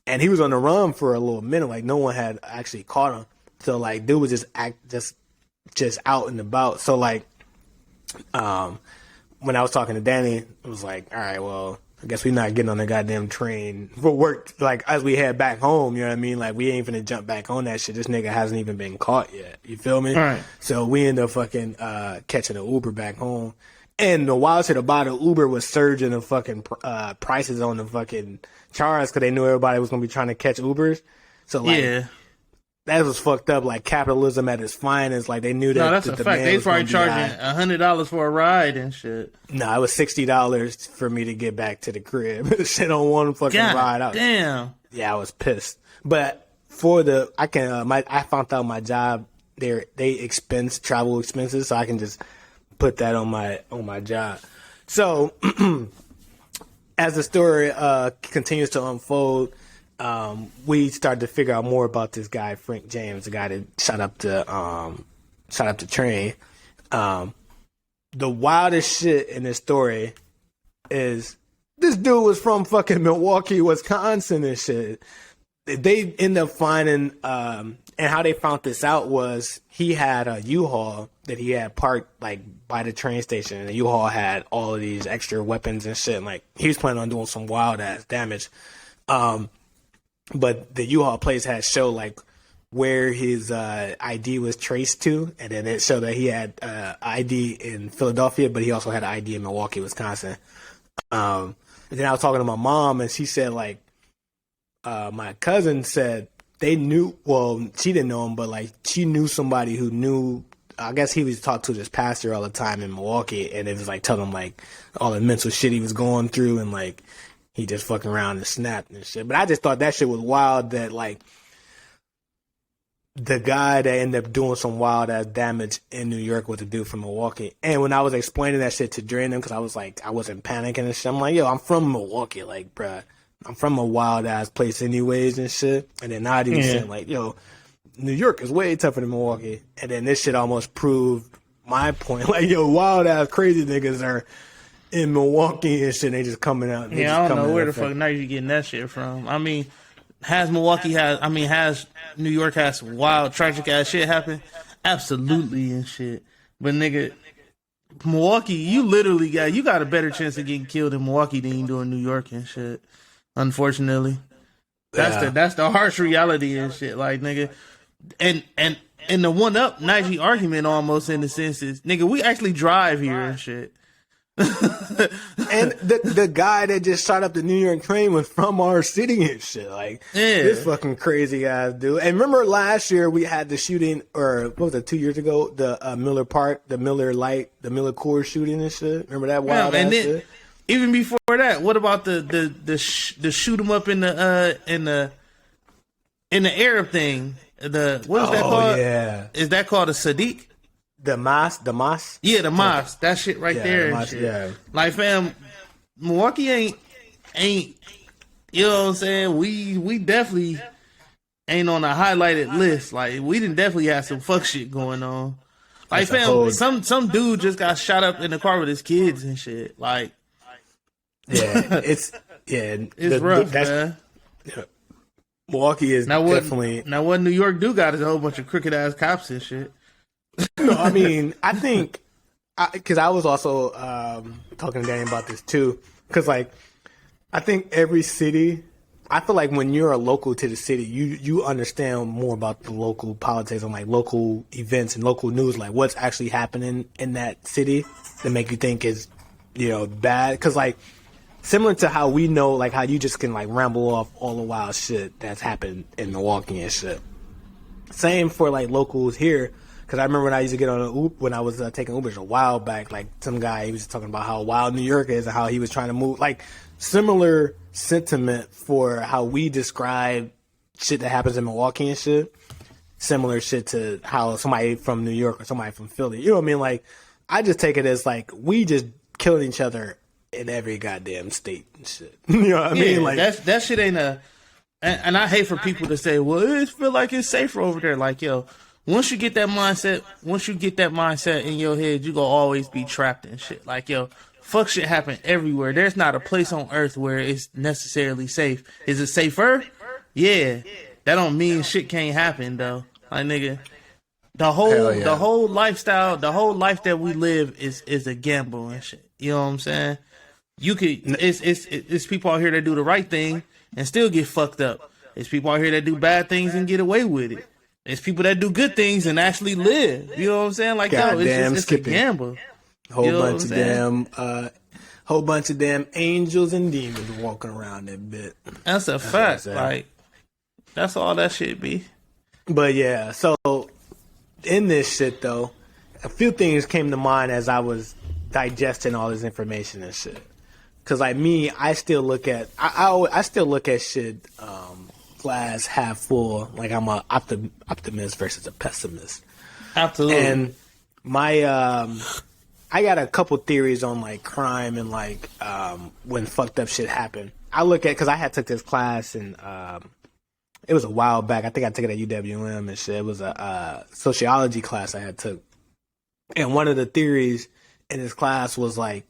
And he was on the run for a little minute, like no one had actually caught him. So like dude was just out and about. So like when I was talking to Danny, it was like, all right, well, I guess we're not getting on the goddamn train for work. Like, as we head back home, you know what I mean? Like, we ain't finna jump back on that shit. This nigga hasn't even been caught yet. You feel me? All right. So we end up fucking catching an Uber back home. And the wild shit about it, Uber was surging the fucking prices on the fucking charge because they knew everybody was gonna be trying to catch Ubers. So, like, yeah. That was fucked up. Like, capitalism at its finest. Like, they knew that. No, that's the a fact. They probably charging $100 for a ride and shit. No, it was $60 for me to get back to the crib. Shit on one fucking ride out. Damn. Yeah, I was pissed. But I found out my job they expense travel expenses, so I can just put that on my job. So as the story continues to unfold, we started to figure out more about this guy, Frank James, the guy that shot up the train. The wildest shit in this story is this dude was from fucking Milwaukee, Wisconsin and shit. They end up finding, and how they found this out was he had a U-Haul that he had parked like by the train station, and the U-Haul had all of these extra weapons and shit. And, like, he was planning on doing some wild ass damage. But the U-Haul place had show like where his ID was traced to, and then it showed that he had ID in Philadelphia, but he also had an ID in Milwaukee, Wisconsin. And then I was talking to my mom, and she said like my cousin said they knew. Well, she didn't know him, but like she knew somebody who knew. I guess he was talked to this pastor all the time in Milwaukee, and it was like telling him like all the mental shit he was going through, and like he just fucking around and snapped and shit. But I just thought that shit was wild that, like, the guy that ended up doing some wild ass damage in New York was a dude from Milwaukee. And when I was explaining that shit to Dren, because I was like, I wasn't panicking and shit. I'm like, yo, I'm from Milwaukee. Like, bruh, I'm from a wild ass place anyways and shit. And then Nadi was saying, like, yo, New York is way tougher than Milwaukee. And then this shit almost proved my point. Like, yo, wild ass crazy niggas are in Milwaukee and shit, they just coming out. Yeah, I don't know where the fuck now you getting that shit from. I mean, has New York has wild, tragic ass shit happen? Absolutely and shit. But nigga, Milwaukee, you got a better chance of getting killed in Milwaukee than you do in New York and shit. Unfortunately. That's the harsh reality and shit. Like, nigga. And the one up Najee argument almost in the sense is, nigga, we actually drive here and shit. And the guy that just shot up the New York train was from our city and shit. Like, this fucking crazy ass dude. And remember last year we had the shooting, or what was it, 2 years ago? The Miller Park, the Miller Coors shooting and shit. Remember that wild ass shit? Even before that, what about the shoot 'em up in the Arab thing? What is that called? Yeah, is that called a Sadiq? The mosque? Yeah, the mosque. That shit right there. And shit. Yeah. Like, fam, Milwaukee ain't, you know what I'm saying? We definitely ain't on a highlighted list. Like, we didn't definitely have some fuck shit going on. Like, fam, some dude just got shot up in the car with his kids and shit. Like, yeah, it's rough, man. Yeah. Milwaukee is definitely. Now, what New York do got is a whole bunch of crooked ass cops and shit. No, I mean, I think, because I was also talking to Danny about this too, because like, I think every city, I feel like when you're a local to the city, you understand more about the local politics and like local events and local news, like what's actually happening in that city that make you think is, you know, bad. Because like, similar to how we know, like how you just can like ramble off all the wild shit that's happened in Milwaukee and shit. Same for like locals here. Because I remember when I used to get on when I was taking Ubers a while back, like some guy, he was talking about how wild New York is and how he was trying to move. Like, similar sentiment for how we describe shit that happens in Milwaukee and shit. Similar shit to how somebody from New York or somebody from Philly. You know what I mean? Like, I just take it as like, we just killing each other in every goddamn state and shit. You know what I mean? Like that shit ain't and I hate for people to say, well, it feel like it's safer over there. Like, yo, once you get that mindset in your head, you gonna always be trapped in shit. Like, yo, fuck shit happen everywhere. There's not a place on earth where it's necessarily safe. Is it safer? Yeah. That don't mean shit can't happen though. Like, nigga, the whole lifestyle, the whole life that we live is a gamble and shit. You know what I'm saying? You could it's people out here that do the right thing and still get fucked up. There's people out here that do bad things and get away with it. There's people that do good things and actually live. You know what I'm saying? Like, yo, it's a gamble. Whole bunch of damn angels and demons walking around that bit. That's a fact. Like, that's all that shit be. But yeah, so in this shit though, a few things came to mind as I was digesting all this information and shit. Cause like me, I still look at I still look at shit glass half full. Like I'm a optimist versus a pessimist. Absolutely. And my I got a couple theories on like crime and like when fucked up shit happened. I look at, cause I had took this class and it was a while back. I think I took it at UWM and shit. It was a sociology class I had took, and one of the theories in this class was like,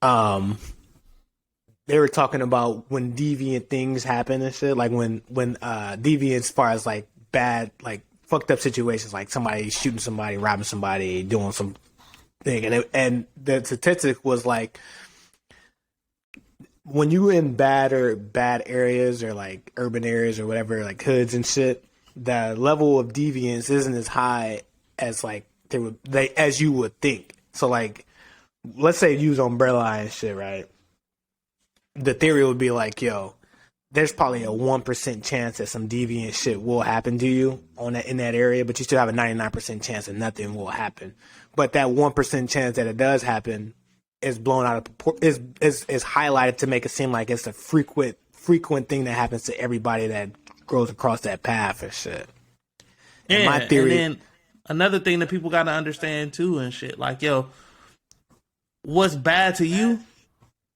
they were talking about when deviant things happen and shit, like when deviant as far as like bad, like fucked up situations, like somebody shooting somebody, robbing somebody, doing some thing, and the statistic was like, when you in bad areas or like urban areas or whatever, like hoods and shit, the level of deviance isn't as high as like as you would think. So like, let's say you use umbrella and shit, right? The theory would be like, yo, there's probably a 1% chance that some deviant shit will happen to you in that area, but you still have a 99% chance that nothing will happen. But that 1% chance that it does happen is blown out of proportion, is highlighted to make it seem like it's a frequent thing that happens to everybody that goes across that path and shit. And my theory. And then another thing that people got to understand too and shit, like, yo, what's bad to you,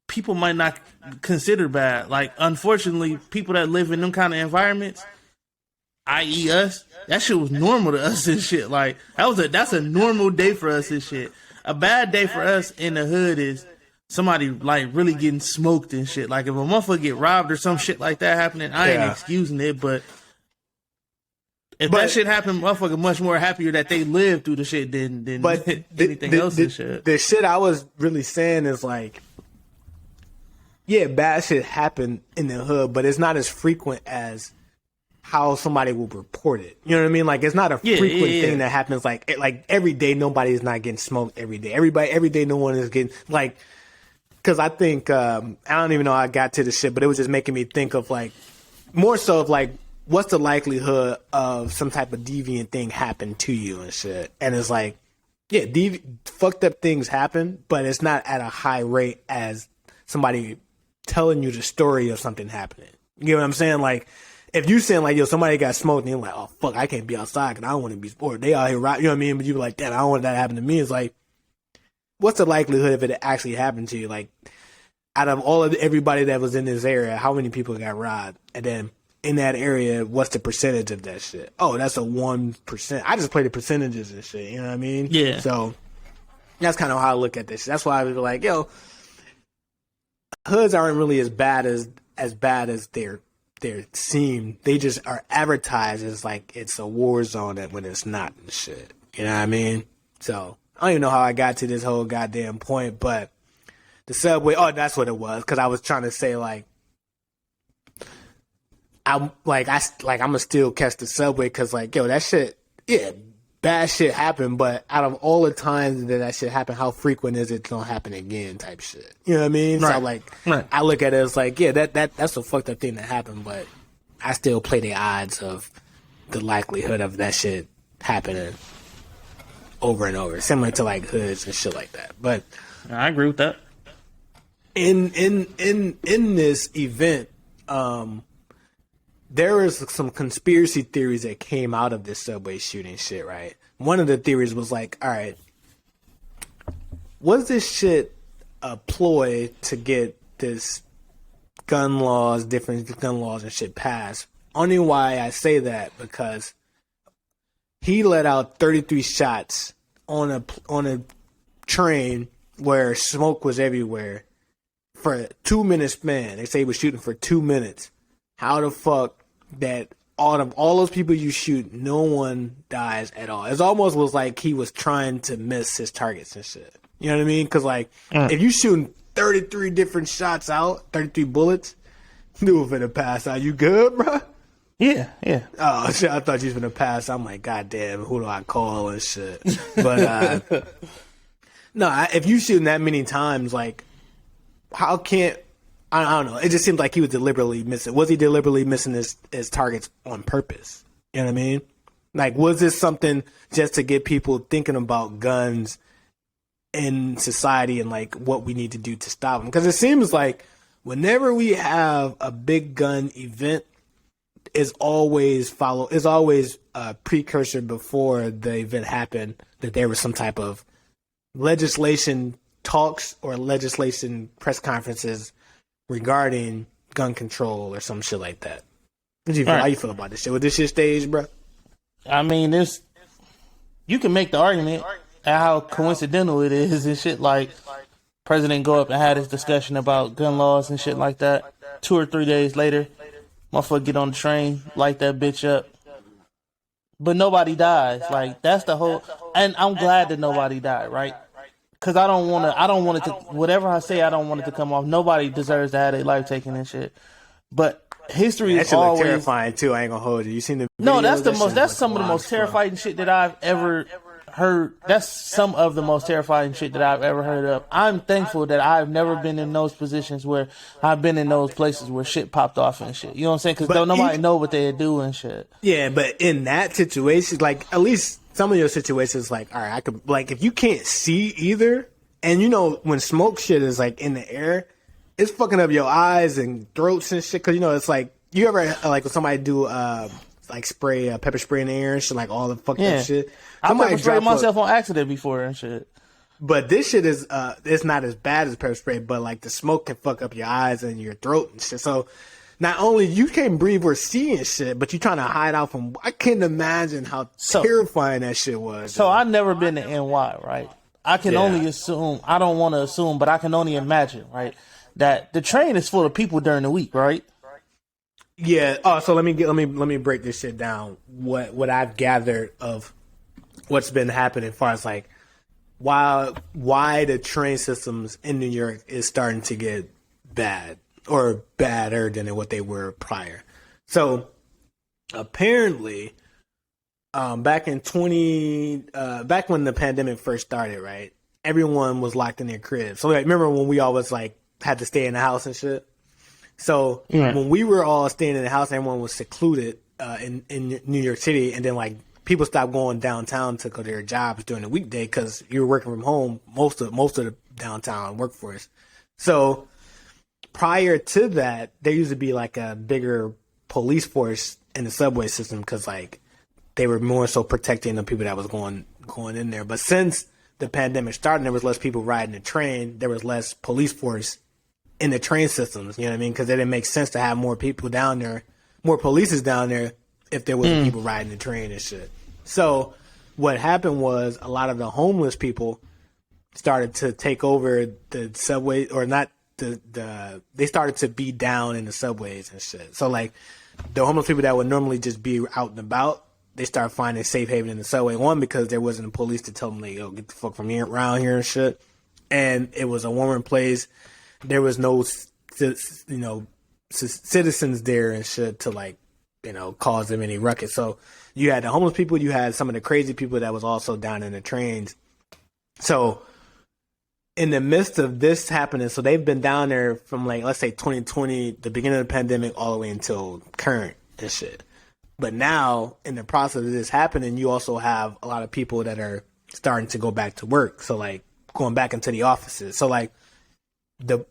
people might not consider bad. Like, unfortunately, people that live in them kind of environments, i.e. us, that shit was normal to us and shit. Like, that's a normal day for us and shit. A bad day for us in the hood is somebody like really getting smoked and shit. Like, if a motherfucker get robbed or some shit like that happening, I ain't excusing it, but if that shit happened, motherfucker much more happier that they lived through the shit than anything else and shit. The shit I was really saying is like, yeah, bad shit happen in the hood, but it's not as frequent as how somebody will report it. You know what I mean? Like, it's not a frequent thing that happens like every day. Nobody is not getting smoked every day. Every day no one is getting, like, because I think I don't even know how I got to this shit, but it was just making me think of like, more so of like, what's the likelihood of some type of deviant thing happen to you and shit? And it's like, yeah, fucked up things happen, but it's not at a high rate as somebody telling you the story of something happening. You know what I'm saying? Like, if you saying like, yo, somebody got smoked and you're like, oh fuck, I can't be outside because I don't want to be sport. They out here, right? You know what I mean? But you be like, damn, I don't want that to happen to me. It's like, what's the likelihood of it actually happened to you? Like, out of everybody that was in this area, how many people got robbed? And then in that area, what's the percentage of that shit? Oh, that's a 1%. I just play the percentages and shit. You know what I mean? Yeah. So that's kind of how I look at this. That's why I was like, yo, hoods aren't really as bad as they're seem. They just are advertised as like it's a war zone when it's not and shit. You know what I mean? So I don't even know how I got to this whole goddamn point, but the subway. Oh, that's what it was. Because I was trying to say like, I'm gonna still catch the subway because like, yo, that shit, yeah, bad shit happened, but out of all the times that shit happened, how frequent is it gonna happen again type shit? You know what I mean? Right. So like, I look at it as like, yeah, that's a fucked up thing that happened, but I still play the odds of the likelihood of that shit happening over and over, similar to like hoods and shit like that. But I agree with that. In this event, there was some conspiracy theories that came out of this subway shooting shit, right? One of the theories was like, all right, was this shit a ploy to get this different gun laws and shit passed. Only why I say that because he let out 33 shots on a train where smoke was everywhere for a 2 minute span. They say he was shooting for 2 minutes. How the fuck that out of all those people you shoot, no one dies at all? It almost was like he was trying to miss his targets and shit. You know what I mean? Because like if you shooting 33 different shots out, 33 bullets, you were finna pass out. You good, bro? Yeah. Oh shit! I thought you was gonna pass. I'm like, goddamn, who do I call and shit? But no, if you shooting that many times, like, how can't I don't know? It just seems like he was deliberately missing. Was he deliberately missing his targets on purpose? You know what I mean? Like, was this something just to get people thinking about guns in society and like what we need to do to stop them? Because it seems like whenever we have a big gun event, is always a precursor before the event happened that there was some type of legislation talks or legislation press conferences regarding gun control or some shit like that. How you feel about this shit? With this shit staged, bro? I mean, you can make the argument at how coincidental it is and shit. Like, president go up and had his discussion about gun laws and shit like that. 2 or 3 days later, motherfucker get on the train, light that bitch up. But nobody dies. Like, that's the whole... And I'm glad that nobody died, right? Because I don't want it to... Whatever I say, I don't want it to come off. Nobody deserves to have their life taken and shit. But history is always... That shit look terrifying, too. I ain't gonna hold you. You seen the videos? No, that's some of the most terrifying shit that I've ever heard. That's some of the most terrifying shit that I've ever heard of. I'm thankful that I've never been in those positions where I've been in those places where shit popped off and shit. You know what I'm saying? Because nobody know what they do and shit. Yeah, but in that situation, like, at least some of your situations, like, all right, I could, like, if you can't see either, and you know, when smoke shit is like in the air, it's fucking up your eyes and throats and shit. Because, you know, it's like, you ever, like, when somebody do, like, spray, pepper spray in the air and shit, like, all the fucked up shit. I pepper sprayed myself on accident before and shit. But this shit is, it's not as bad as pepper spray, but, like, the smoke can fuck up your eyes and your throat and shit. So, not only you can't breathe or see and shit, but you're trying to hide out from, I can't imagine how terrifying that shit was. So, I've never been to NY, right? I can only assume, I don't want to assume, but I can only imagine, right, that the train is full of people during the week, right? Yeah. Oh, so let me break this shit down. What I've gathered of what's been happening as far as like why the train systems in New York is starting to get bad or badder than what they were prior. So apparently, back when the pandemic first started, right? Everyone was locked in their cribs. So like, remember when we always like had to stay in the house and shit? So when we were all staying in the house, everyone was secluded in New York City, and then like people stopped going downtown to go to their jobs during the weekday because you were working from home. Most of the downtown workforce. So prior to that, there used to be like a bigger police force in the subway system because like they were more so protecting the people that was going in there. But since the pandemic started, there was less people riding the train. There was less police force in the train systems, you know what I mean? Because it didn't make sense to have more people down there, more police down there if there wasn't people riding the train and shit. So what happened was a lot of the homeless people started to take over the subway, or not they started to be down in the subways and shit. So like the homeless people that would normally just be out and about, they started finding safe haven in the subway. One, because there wasn't a police to tell them like, yo, get the fuck from here around here and shit. And it was a warmer place. There was no, citizens there and shit to like, cause them any ruckus. So you had the homeless people, you had some of the crazy people that was also down in the trains. So in the midst of this happening, so they've been down there from like, let's say 2020, the beginning of the pandemic, all the way until current and shit. But now in the process of this happening, you also have a lot of people that are starting to go back to work. So like going back into the offices. So like, the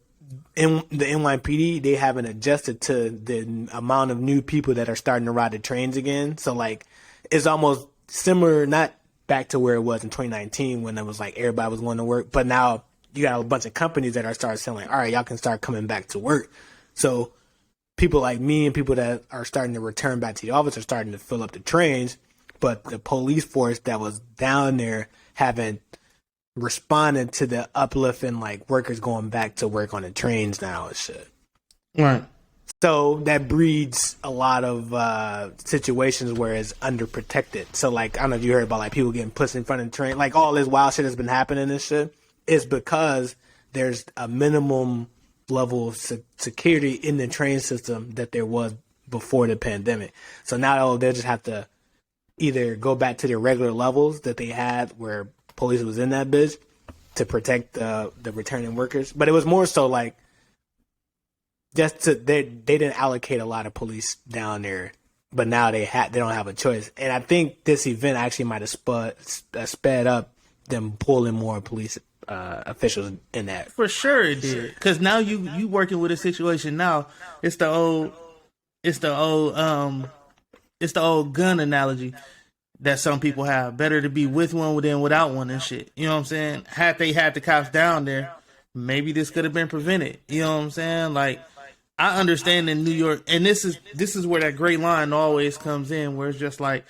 NYPD, they haven't adjusted to the amount of new people that are starting to ride the trains again. So like it's almost similar, not back to where it was in 2019 when it was like everybody was going to work, but now you got a bunch of companies that are starting saying, all right, y'all can start coming back to work. So people like me and people that are starting to return back to the office are starting to fill up the trains, but the police force that was down there haven't responded to the uplift in like workers going back to work on the trains now and shit. Right. So that breeds a lot of situations where it's underprotected. So like, I don't know if you heard about like people getting pushed in front of the train, like all this wild shit has been happening and shit. It's because there's a minimum level of security in the train system that there was before the pandemic. So now they'll just have to either go back to their regular levels that they had where police was in that bitch to protect the returning workers. But it was more so like just they didn't allocate a lot of police down there, but now they don't have a choice. And I think this event actually might have sped up them pulling more police officials in that. For sure it did, because now you working with a situation now. It's the old gun analogy that some people have. Better to be with one than without one and shit. You know what I'm saying? Had they had the cops down there, maybe this could have been prevented. You know what I'm saying? Like, I understand in New York, and this is where that gray line always comes in, where it's just like,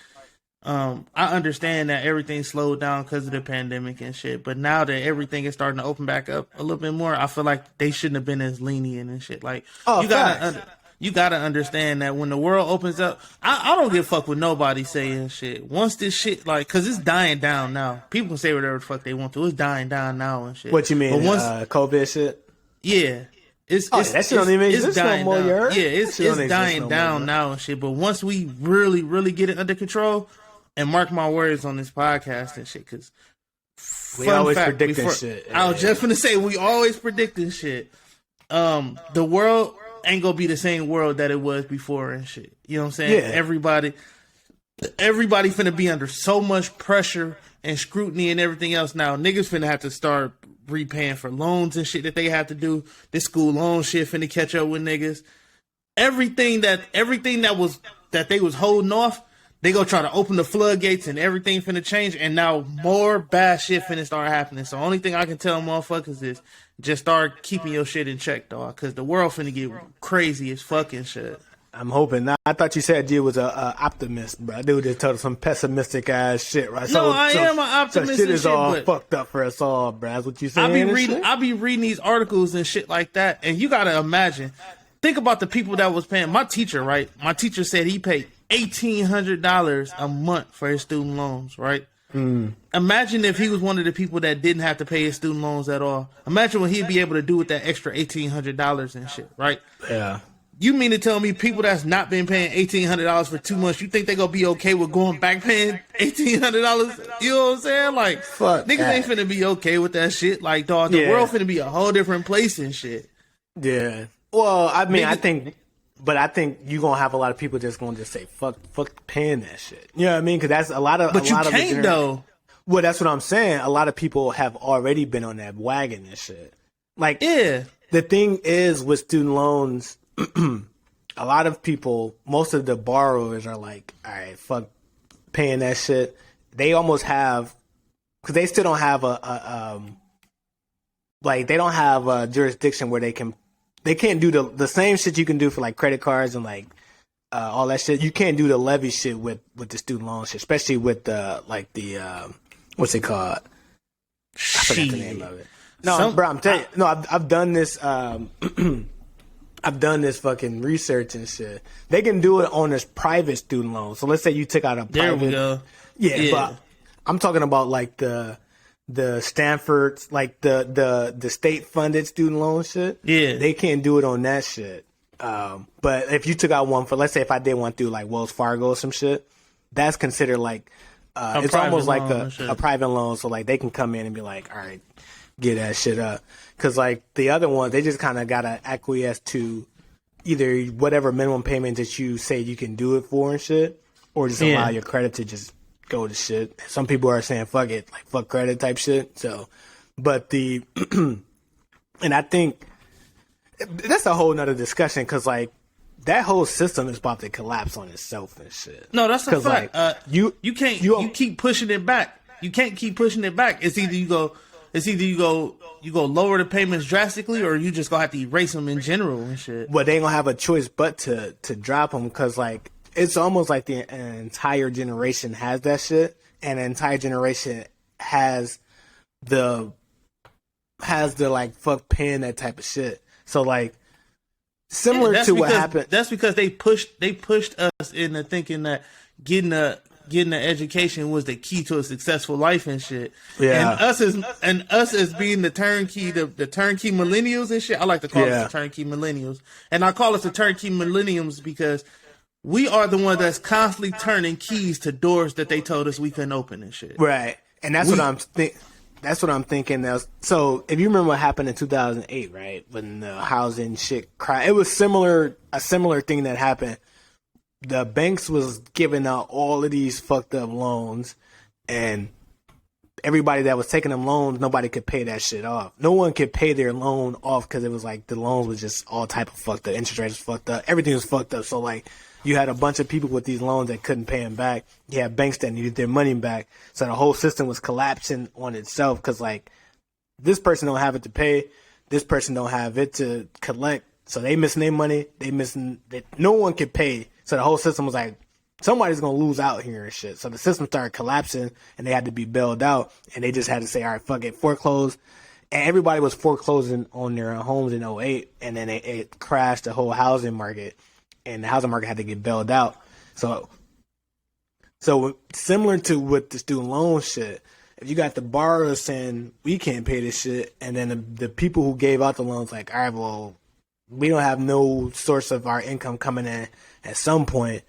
I understand that everything slowed down because of the pandemic and shit, but now that everything is starting to open back up a little bit more, I feel like they shouldn't have been as lenient and shit. Like, you gotta understand that when the world opens up, I don't give a fuck with nobody saying shit. Once this shit, like, cause it's dying down now. People can say whatever the fuck they want to. It's dying down now and shit. What you mean? COVID shit? Yeah. That shit don't even exist no more, yeah, it's dying down now and shit. But once we really, really get it under control, and mark my words on this podcast and shit, because we always predicting shit. I was just gonna say, we always predicting shit. The world ain't gonna be the same world that it was before and shit. You know what I'm saying? Yeah. Everybody finna be under so much pressure and scrutiny and everything else now. Niggas finna have to start repaying for loans and shit that they have to do. This school loan shit finna catch up with niggas. Everything that they was holding off, they gonna try to open the floodgates and everything finna change, and now more bad shit finna start happening. So only thing I can tell motherfuckers is just start keeping your shit in check, dog, because the world finna get crazy as fucking shit. I'm hoping not. I thought you said dude was a optimist, bro. Dude just told us some pessimistic ass shit, right? No, I am an optimist. So shit is all fucked up for us all, bro. That's what you saying? I be reading these articles and shit like that, and you gotta imagine. Think about the people that was paying. My teacher, right? My teacher said he paid $1,800 a month for his student loans, right? Imagine if he was one of the people that didn't have to pay his student loans at all. Imagine what he'd be able to do with that extra $1,800 and shit, right? Yeah. You mean to tell me people that's not been paying $1,800 for 2 months, you think they gonna be okay with going back paying $1,800? You know what I'm saying? Like, fuck niggas ain't finna be okay with that shit. Like, dog, the world finna be a whole different place and shit. Yeah. Well, I mean, I think you're going to have a lot of people just going to just say, fuck paying that shit. You know what I mean? Because that's a lot of... But you can't, though. Well, that's what I'm saying. A lot of people have already been on that wagon and shit. Like, yeah. The thing is with student loans, a lot of people, most of the borrowers are like, all right, fuck paying that shit. They almost have... Because they still don't have they don't have a jurisdiction where they can't do the same shit you can do for like credit cards and like all that shit. You can't do the levy shit with the student loan shit, especially with the what's it called? I forgot the name of it. No, bro, I'm telling you. No, I've done this. I've done this fucking research and shit. They can do it on this private student loan. So let's say you took out a private. There we go. Yeah, but I'm talking about like the Stanford, like the state funded student loan shit. Yeah, they can't do it on that shit. But if you took out one for, let's say if I did one through like Wells Fargo or some shit, that's considered like it's almost like a private loan. So like they can come in and be like, all right, get that shit up. Because like the other ones, they just kind of gotta acquiesce to either whatever minimum payment that you say you can do it for and shit, or just allow your credit to just go to shit. Some people are saying fuck it, like fuck credit type shit. So, but the and I think that's a whole nother discussion because like that whole system is about to collapse on itself and shit. No, that's a fact. Like, you keep pushing it back. You can't keep pushing it back. It's either you go, it's either you go lower the payments drastically, or you just gonna have to erase them in general and shit. But they ain't gonna have a choice but to drop them, because like it's almost like an entire generation has that shit, and an entire generation has the like fuck paying that type of shit. So like similar to what happened. That's because they pushed us into thinking that getting an education was the key to a successful life and shit. Yeah. And us as being the turnkey millennials and shit. I like to call us the turnkey millennials. And I call us the turnkey millenniums because we are the ones that's constantly turning keys to doors that they told us we couldn't open and shit. Right. And that's what I'm thinking. So if you remember what happened in 2008, right, when the housing shit crashed, it was a similar thing that happened. The banks was giving out all of these fucked up loans, and everybody that was taking them loans, nobody could pay that shit off. No one could pay their loan off because it was like the loans was just all type of fucked up. Interest rates was fucked up. Everything was fucked up. So like you had a bunch of people with these loans that couldn't pay them back. You had banks that needed their money back. So the whole system was collapsing on itself because like this person don't have it to pay, this person don't have it to collect. So they missing their money. No one could pay. So the whole system was like, somebody's going to lose out here and shit. So the system started collapsing and they had to be bailed out. And they just had to say, all right, fuck it, foreclose. And everybody was foreclosing on their homes in '08. And then it crashed the whole housing market. And the housing market had to get bailed out. So similar to with the student loan shit, if you got the borrowers saying, we can't pay this shit. And then the people who gave out the loans like, all right, well, we don't have no source of our income coming in at some point.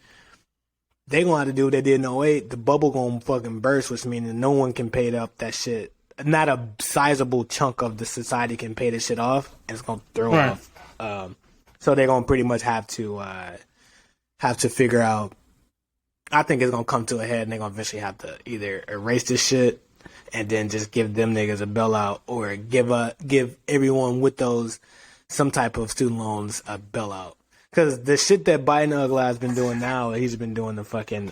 They gonna have to do what they did in '08. The bubble gonna fucking burst, which means that no one can pay up that shit. Not a sizable chunk of the society can pay this shit off, and it's gonna throw off. So they're gonna pretty much have to figure out. I think it's gonna come to a head, and they're gonna eventually have to either erase this shit and then just give them niggas a bailout, or give everyone with those some type of student loans a bailout. Because the shit that Biden Ugly has been doing now, he's been doing the fucking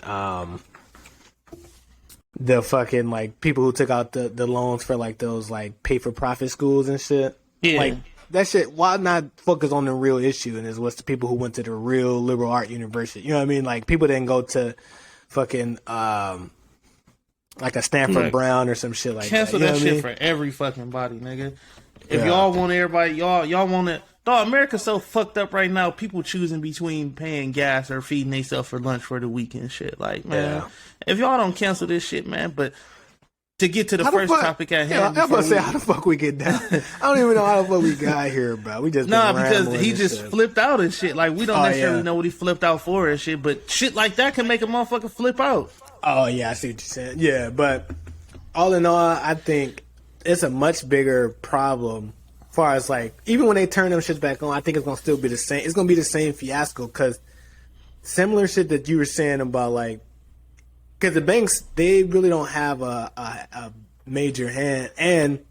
like people who took out the loans for like those like pay for profit schools and shit. Yeah. Like that shit, why not focus on the real issue? And it's what's the people who went to the real liberal art university. You know what I mean? Like people didn't go to fucking like a Stanford Brown or some shit like cancel that. Cancel that shit for every fucking body, nigga. If y'all want everybody, y'all want it. Dog, America's so fucked up right now. People choosing between paying gas or feeding themselves for lunch for the weekend shit. Like, man, if y'all don't cancel this shit, man. But to get to the first topic at hand, I'm gonna say how the fuck we get down. I don't even know how the fuck we got here, bro. We just because he just flipped out and shit. Like we don't necessarily know what he flipped out for and shit, but shit like that can make a motherfucker flip out. Oh yeah, I see what you're saying. Yeah, but all in all, I think it's a much bigger problem. As far as like, even when they turn them shits back on, I think it's gonna still be the same. It's gonna be the same fiasco because similar shit that you were saying about like, because the banks, they really don't have a major hand, and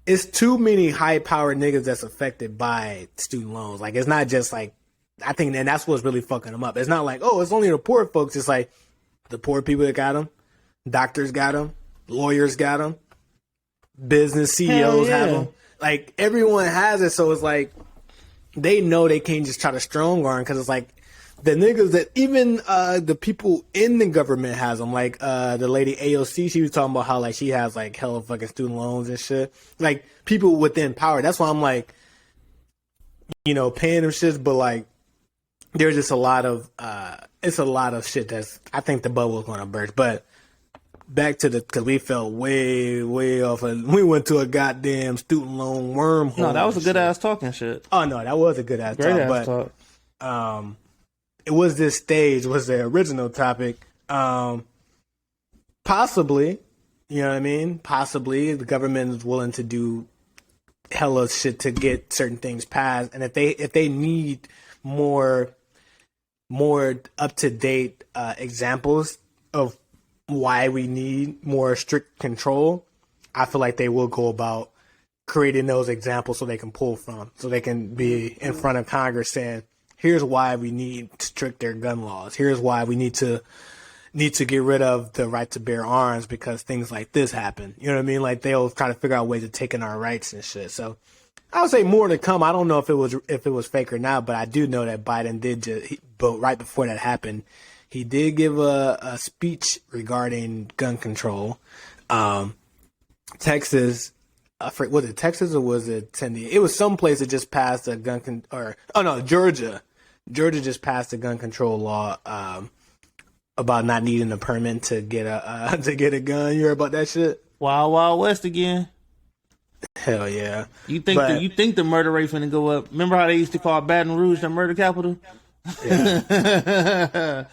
it's too many high powered niggas that's affected by student loans. Like it's not just like, I think, and that's what's really fucking them up. It's not like, oh, it's only the poor folks. It's like the poor people that got them, doctors got them, lawyers got them, business CEOs have them. Like, everyone has it, so it's like, they know they can't just try to strong arm, because it's like, the niggas that, even the people in the government has them, like, the lady AOC, she was talking about how, like, she has, like, hella fucking student loans and shit. Like, people within power, that's why I'm like, you know, paying them shit, but, like, there's just a lot of, it's a lot of shit that's, I think the bubble is going to burst, but, back to because we fell way, way off. We went to a goddamn student loan wormhole. No, that was a good ass talking shit. Oh no, that was a good ass talk. But it was this stage was the original topic. Possibly, you know what I mean? Possibly the government is willing to do hella shit to get certain things passed, and if they need more up to date examples of why we need more strict control, I feel like they will go about creating those examples so they can pull from, so they can be in front of Congress saying, here's why we need stricter gun laws. Here's why we need to need to get rid of the right to bear arms because things like this happen. You know what I mean? Like they'll try to figure out ways of taking our rights and shit. So I would say more to come. I don't know if it was fake or not, but I do know that Biden but right before that happened, he did give a speech regarding gun control. Texas, was it Texas or was it Tennessee? It was some place that just passed a Georgia. Georgia just passed a gun control law about not needing a permit to get a gun. You heard about that shit? Wild Wild West again. Hell yeah! You think the murder rate finna go up? Remember how they used to call Baton Rouge the murder capital? Yeah.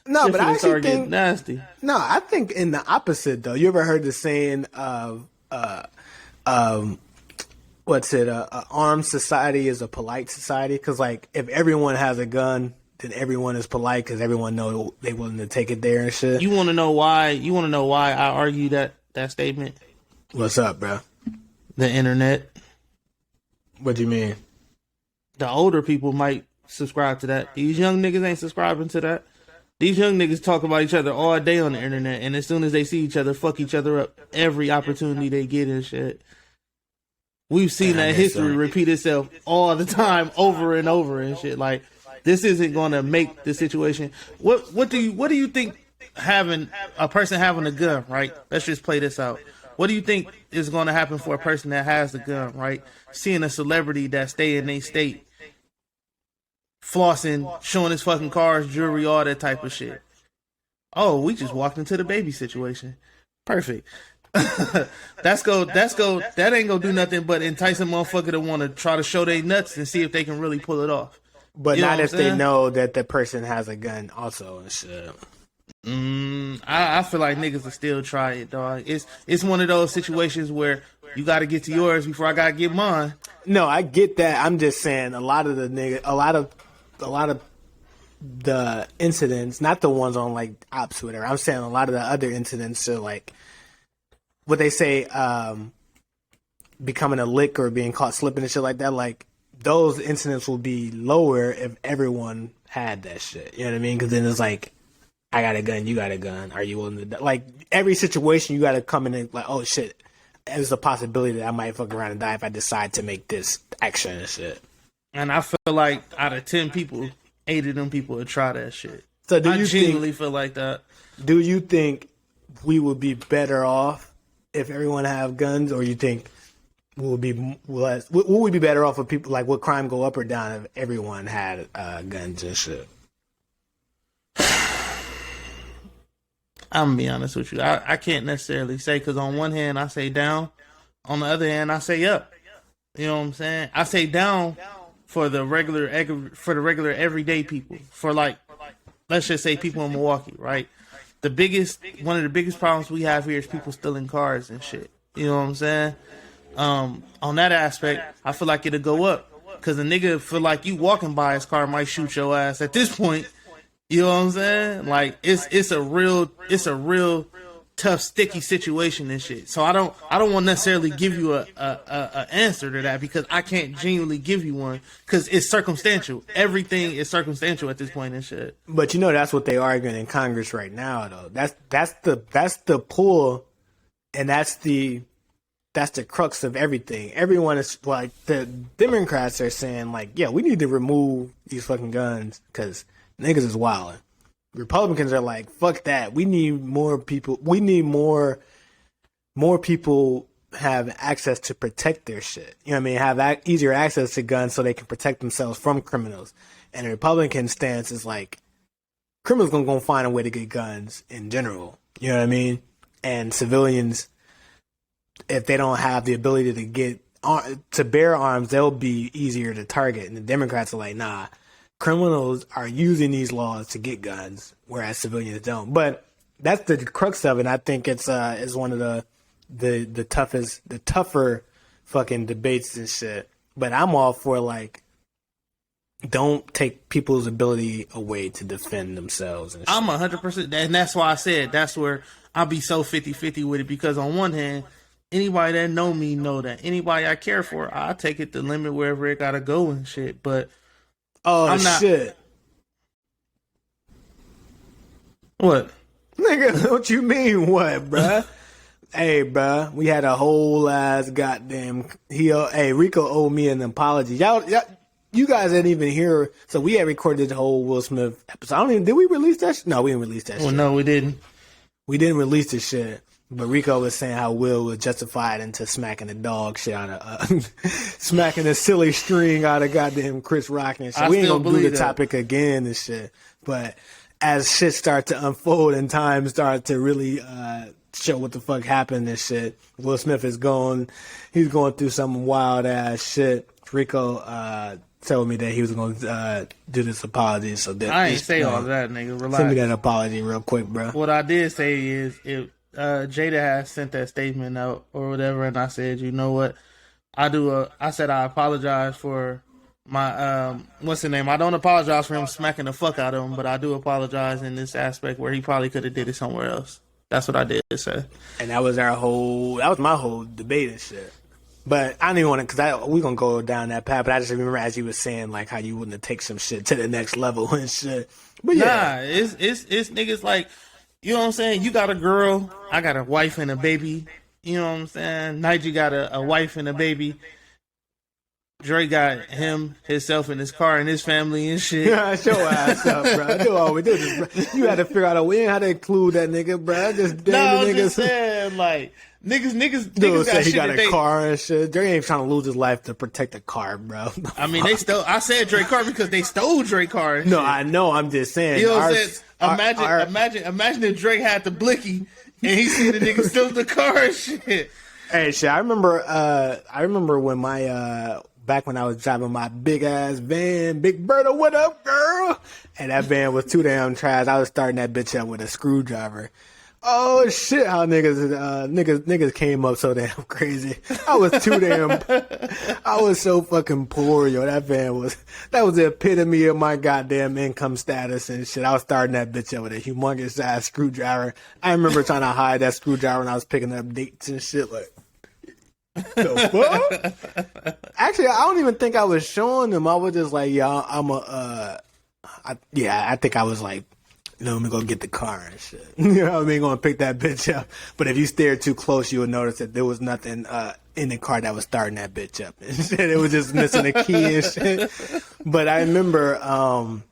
No, but I actually think nasty. No, I think in the opposite though. You ever heard the saying of what's it? Armed society is a polite society, because like if everyone has a gun, then everyone is polite because everyone know they willing to take it there and shit. You want to know why? You want to know why I argue that statement? What's up, bro? The internet. What do you mean? The older people might subscribe to that. These young niggas ain't subscribing to that. These young niggas talk about each other all day on the internet, and as soon as they see each other, fuck each other up every opportunity they get and shit. We've seen that history repeat itself all the time, over and over and shit. Like, this isn't going to make the situation. What do you think having a person having a gun, right? Let's just play this out. What do you think is going to happen for a person that has a gun, right? Seeing a celebrity that stay in their state, flossing, showing his fucking cars, jewelry, all that type of shit. Oh, we just walked into the baby situation. Perfect. That ain't gonna do nothing but entice a motherfucker to want to try to show they nuts and see if they can really pull it off. But not if they know that the person has a gun also and shit. I feel like niggas will still try it, dog. It's one of those situations where you got to get to yours before I gotta get mine. No, I get that. I'm just saying a lot of the incidents, not the ones on like ops or whatever. I'm saying a lot of the other incidents are like what they say, becoming a lick or being caught slipping and shit like that. Like those incidents will be lower if everyone had that shit. You know what I mean? Because then it's like, I got a gun, you got a gun. Are you willing to die? Like every situation, you got to come in and like, oh shit, there's a possibility that I might fuck around and die if I decide to make this action and shit. And I feel like out of 10 people, 8 of them people would try that shit. So I genuinely feel like that. Do you think we would be better off if everyone have guns, or you think would we be better off if people like would crime go up or down if everyone had guns and shit? I'm gonna be honest with you. I can't necessarily say, because on one hand I say down, on the other hand I say up. You know what I'm saying? I say down for the regular everyday people. For like, let's just say people in Milwaukee, right? One of the biggest problems we have here is people stealing cars and shit. You know what I'm saying? On that aspect, I feel like it'll go up, because a nigga feel like you walking by his car might shoot your ass at this point. You know what I'm saying? Like it's a real tough, sticky situation and shit. So I don't want to necessarily give you a answer to that, because I can't genuinely give you one, because it's circumstantial. Everything is circumstantial at this point and shit. But you know that's what they're arguing in Congress right now, though. That's the pull, and that's the crux of everything. Everyone is like, the Democrats are saying like, yeah, we need to remove these fucking guns because niggas is wilding. Republicans are like, fuck that. We need more people. We need more people have access to protect their shit. You know what I mean? Have easier access to guns so they can protect themselves from criminals. And the Republican stance is like, criminals gonna find a way to get guns in general. You know what I mean? And civilians, if they don't have the ability to bear arms, they'll be easier to target. And the Democrats are like, nah. Criminals are using these laws to get guns, whereas civilians don't. But that's the crux of it. And I think it's one of the tougher fucking debates and shit. But I'm all for like, don't take people's ability away to defend themselves. And shit. I'm 100%, and that's why I said that's where I'll be so 50-50 with it, because on one hand, anybody that know me know that anybody I care for, I take it the limit wherever it gotta go and shit. But shit. What? Nigga, what you mean what, bruh? Hey, bruh, we had a whole ass goddamn. Hey, Rico owed me an apology. Y'all, you guys didn't even hear. So we had recorded the whole Will Smith episode. I don't even. Did we release that? No, we didn't release that. Well, no, we didn't. We didn't release the shit. But Rico was saying how Will was justified into smacking the dog shit out of, smacking the silly string out of goddamn Chris Rock and shit. We ain't gonna do the topic again and shit. But as shit start to unfold and time start to really show what the fuck happened and shit, Will Smith is he's going through some wild ass shit. Rico told me that he was going to do this apology. So that, I ain't say all that, nigga. Relax. Send me that apology real quick, bro. What I did say is if Jada has sent that statement out or whatever, and I said, you know what, I said I apologize for my what's his name? I don't apologize for him smacking the fuck out of him, but I do apologize in this aspect where he probably could have did it somewhere else. That's what I did say. And that was my whole debate and shit. But I don't even want to, because we're going to go down that path, but I just remember as you were saying, like, how you wouldn't have take some shit to the next level and shit. But yeah. Nah, it's niggas like, you know what I'm saying? You got a girl, I got a wife and a baby. You know what I'm saying? Nigel got a wife and a baby. Dre got himself in his car and his family and shit. Yeah, show ass up, bro. I do all we do this, bro. You had to figure out a way how to include that nigga, bro. I'm just saying, like, niggas dude got say he shit got that a car and shit. Dre ain't trying to lose his life to protect a car, bro. I mean, I said Dre car because they stole Dre car. And no, shit. I know. I'm just saying. You know what I'm saying? Imagine if Drake had the blicky and he seen the nigga steal the car and shit. Hey, shit. I remember when my back when I was driving my big ass van, Big Berta, what up, girl? And that van was too damn trash. I was starting that bitch up with a screwdriver. Oh shit! How niggas came up so damn crazy. I was I was so fucking poor, yo. That was the epitome of my goddamn income status and shit. I was starting that bitch up with a humongous ass screwdriver. I remember trying to hide that screwdriver when I was picking up dates and shit. Like, the fuck? Actually, I don't even think I was showing them. I was just like, yeah, I think I was like, let me go get the car and shit. You know what I mean? Gonna pick that bitch up. But if you stare too close, you would notice that there was nothing in the car that was starting that bitch up. And shit. It was just missing a key and shit. But I remember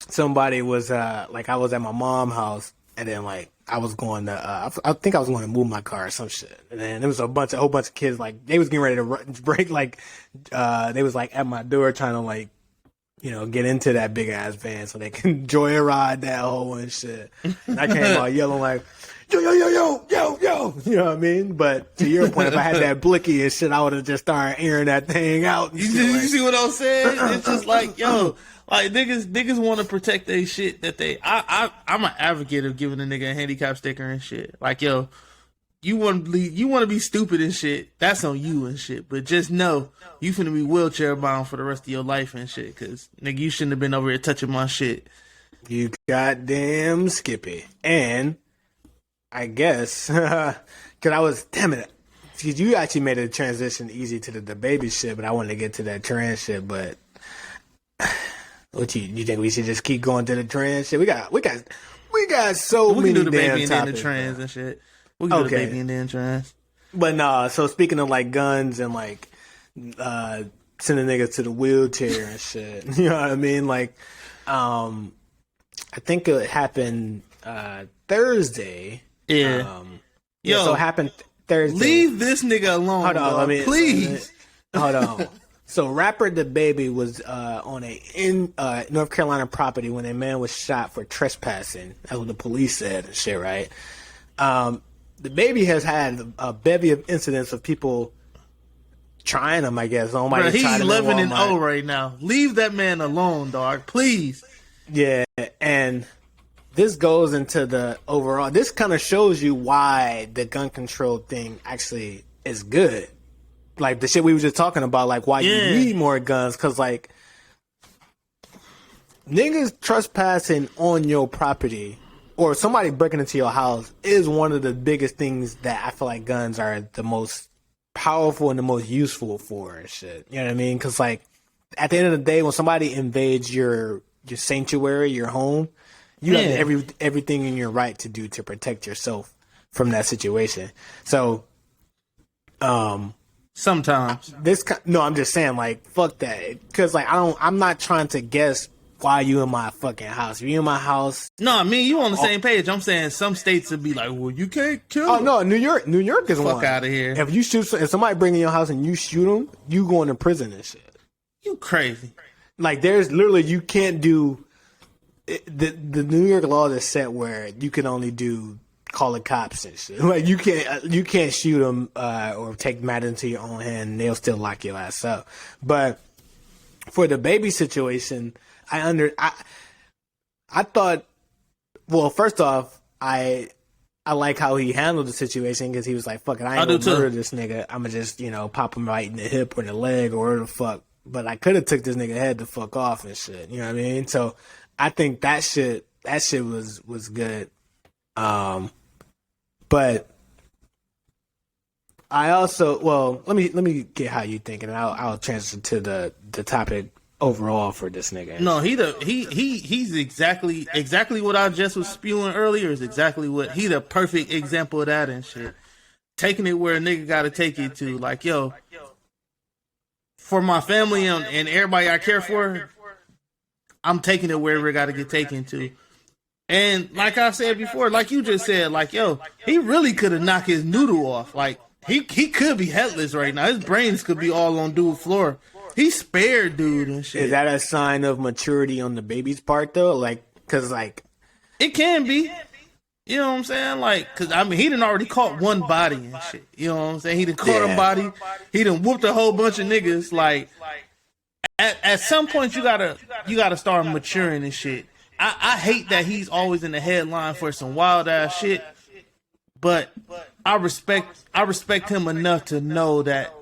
somebody was like, I was at my mom's house, and then like I was going to I think I was going to move my car or some shit. And then there was a whole bunch of kids, like they was getting ready to break, like they was like at my door trying to like, you know, get into that big ass van so they can joyride that hole and shit. And I came out yelling like, yo, yo, yo, yo, yo, yo. You know what I mean? But to your point, if I had that blicky and shit, I would have just started airing that thing out. You see what I'm saying? It's just like, yo, like niggas want to protect their shit that they. I'm an advocate of giving a nigga a handicap sticker and shit. Like, yo, you want to be stupid and shit. That's on you and shit. But just know you finna be wheelchair bound for the rest of your life and shit. Cause nigga, you shouldn't have been over here touching my shit. You goddamn Skippy. And I guess cause I was damn it. Cause you actually made a transition easy to the baby shit, but I wanted to get to that trans shit. But what you think we should just keep going to the trans shit? We got so many damn topics. We can do the baby and then the trans and shit. We can do the baby and then trans. But nah, so speaking of like guns and like sending niggas to the wheelchair and shit, you know what I mean? Like, I think it happened Thursday. Yeah. So it happened Thursday. Leave this nigga alone. Hold on, please. Hold on. So rapper DaBaby was on a North Carolina property when a man was shot for trespassing. That's what the police said and shit, right? DaBaby has had a bevy of incidents of people trying him, I guess. Bro, he's 11-0 right now. Leave that man alone, dog. Please. Yeah, and this goes into the overall. This kind of shows you why the gun control thing actually is good. Like the shit we were just talking about, like why you need more guns, because like niggas trespassing on your property or somebody breaking into your house is one of the biggest things that I feel like guns are the most powerful and the most useful for and shit. You know what I mean? Because like at the end of the day, when somebody invades your sanctuary, your home, You have everything in your right to do to protect yourself from that situation. So, sometimes I'm just saying, like, fuck that, because like I'm not trying to guess why you in my fucking house. If you in my house, no, me and you on the same page. I'm saying some states would be like, well, you can't kill. Oh no, New York is one. Fuck out of here. If somebody bring in your house and you shoot them, you going to prison and shit. You crazy. Like, there's literally, you can't do the New York law is set where you can only call the cops and shit. Like, you can't shoot them or take matters into your own hand, and they'll still lock your ass up. But for the baby situation, I thought, well, first off, I like how he handled the situation, because he was like, fuck it, I ain't gonna murder this nigga. I'm gonna just, pop him right in the hip or the leg or whatever the fuck. But I could have took this nigga head the fuck off and shit. You know what I mean? So I think that shit was good. But I also, well, let me get how you thinking, and I'll transition to the topic overall for this nigga. No, he's exactly what I just was spewing earlier. Is exactly what he the perfect example of that and shit. Taking it where a nigga got to take it to, like, yo, for my family and everybody I care for, I'm taking it wherever it got to get taken to. And like I said before, like you just said, like, yo, he really could have knocked his noodle off. Like, he could be headless right now. His brains could be all on dude's floor. He spared dude and shit. Is that a sign of maturity on the baby's part, though? Like, because, like, it can be. You know what I'm saying? Like, because, I mean, he done already caught one body and shit. You know what I'm saying? He done caught a body. He done whooped a whole bunch of niggas. Like, at some point, you gotta start maturing and shit. I hate that he's always in the headline for some wild ass shit, but I respect him enough to know that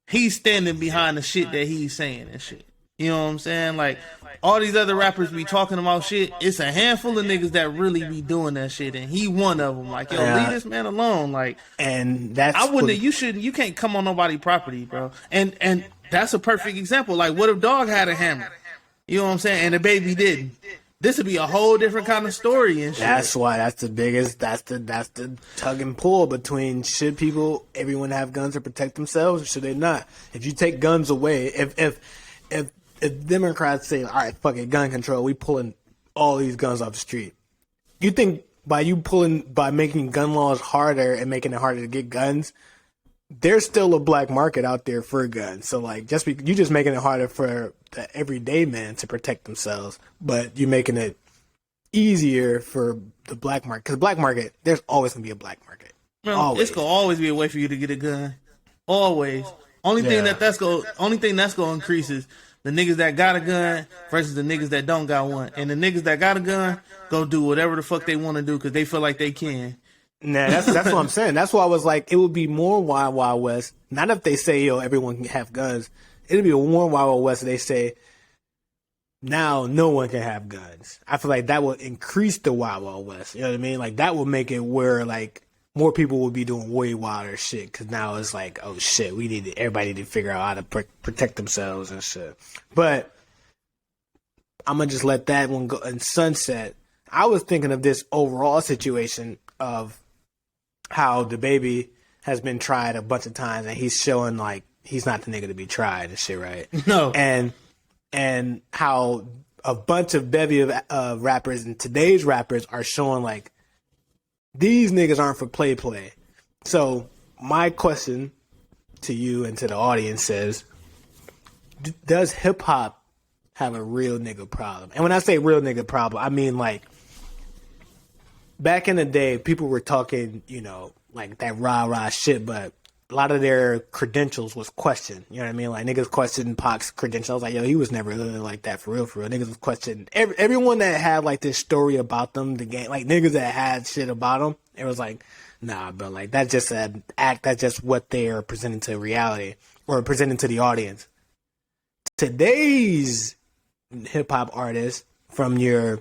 he's standing behind the shit that he's saying and shit. You know what I'm saying? Like, all these other rappers be talking about shit. It's a handful of niggas that really be doing that shit, and he one of them. Like, yo, leave this man alone. Like, and that's you can't come on nobody's property, bro. And that's a perfect example. Like, what if Dog had a hammer? You know what I'm saying? And the baby didn't. This would be a whole different kind of story and shit. That's why that's the tug and pull between, should everyone have guns to protect themselves, or should they not? If you take guns away, if Democrats say, all right, fuck it, gun control, we pulling all these guns off the street, you think by making gun laws harder and making it harder to get guns, there's still a black market out there for guns. So, like, you just making it harder for the everyday man to protect themselves, but you're making it easier for the black market. Because the black market, there's always gonna be a black market. No, it's gonna always be a way for you to get a gun. Always. Only thing that's gonna increase is the niggas that got a gun versus the niggas that don't got one. And the niggas that got a gun go do whatever the fuck they want to do because they feel like they can. Nah, that's what I'm saying. That's why I was like, it would be more Wild Wild West. Not if they say, yo, everyone can have guns. It'd be a more Wild Wild West if they say, now no one can have guns. I feel like that will increase the Wild Wild West. You know what I mean? Like, that will make it where, like, more people will be doing way wilder shit, because now it's like, oh shit, everybody need to figure out how to protect themselves and shit. But I'm gonna just let that one go and sunset. I was thinking of this overall situation of how the baby has been tried a bunch of times, and he's showing like he's not the nigga to be tried and shit, right? No. And how a bunch of bevy of rappers and today's rappers are showing like these niggas aren't for play. So my question to you and to the audience is, does hip hop have a real nigga problem? And when I say real nigga problem, I mean like back in the day, people were talking, you know, like that rah shit, but a lot of their credentials was questioned. You know what I mean? Like niggas questioned Pac's credentials. I was like, yo, he was never really like that for real. Niggas was questioning everyone that had like this story about them, the game, like niggas that had shit about them. It was like, nah, bro, like that's just an act. That's just what they are presenting to reality or presenting to the audience. Today's hip hop artists, from your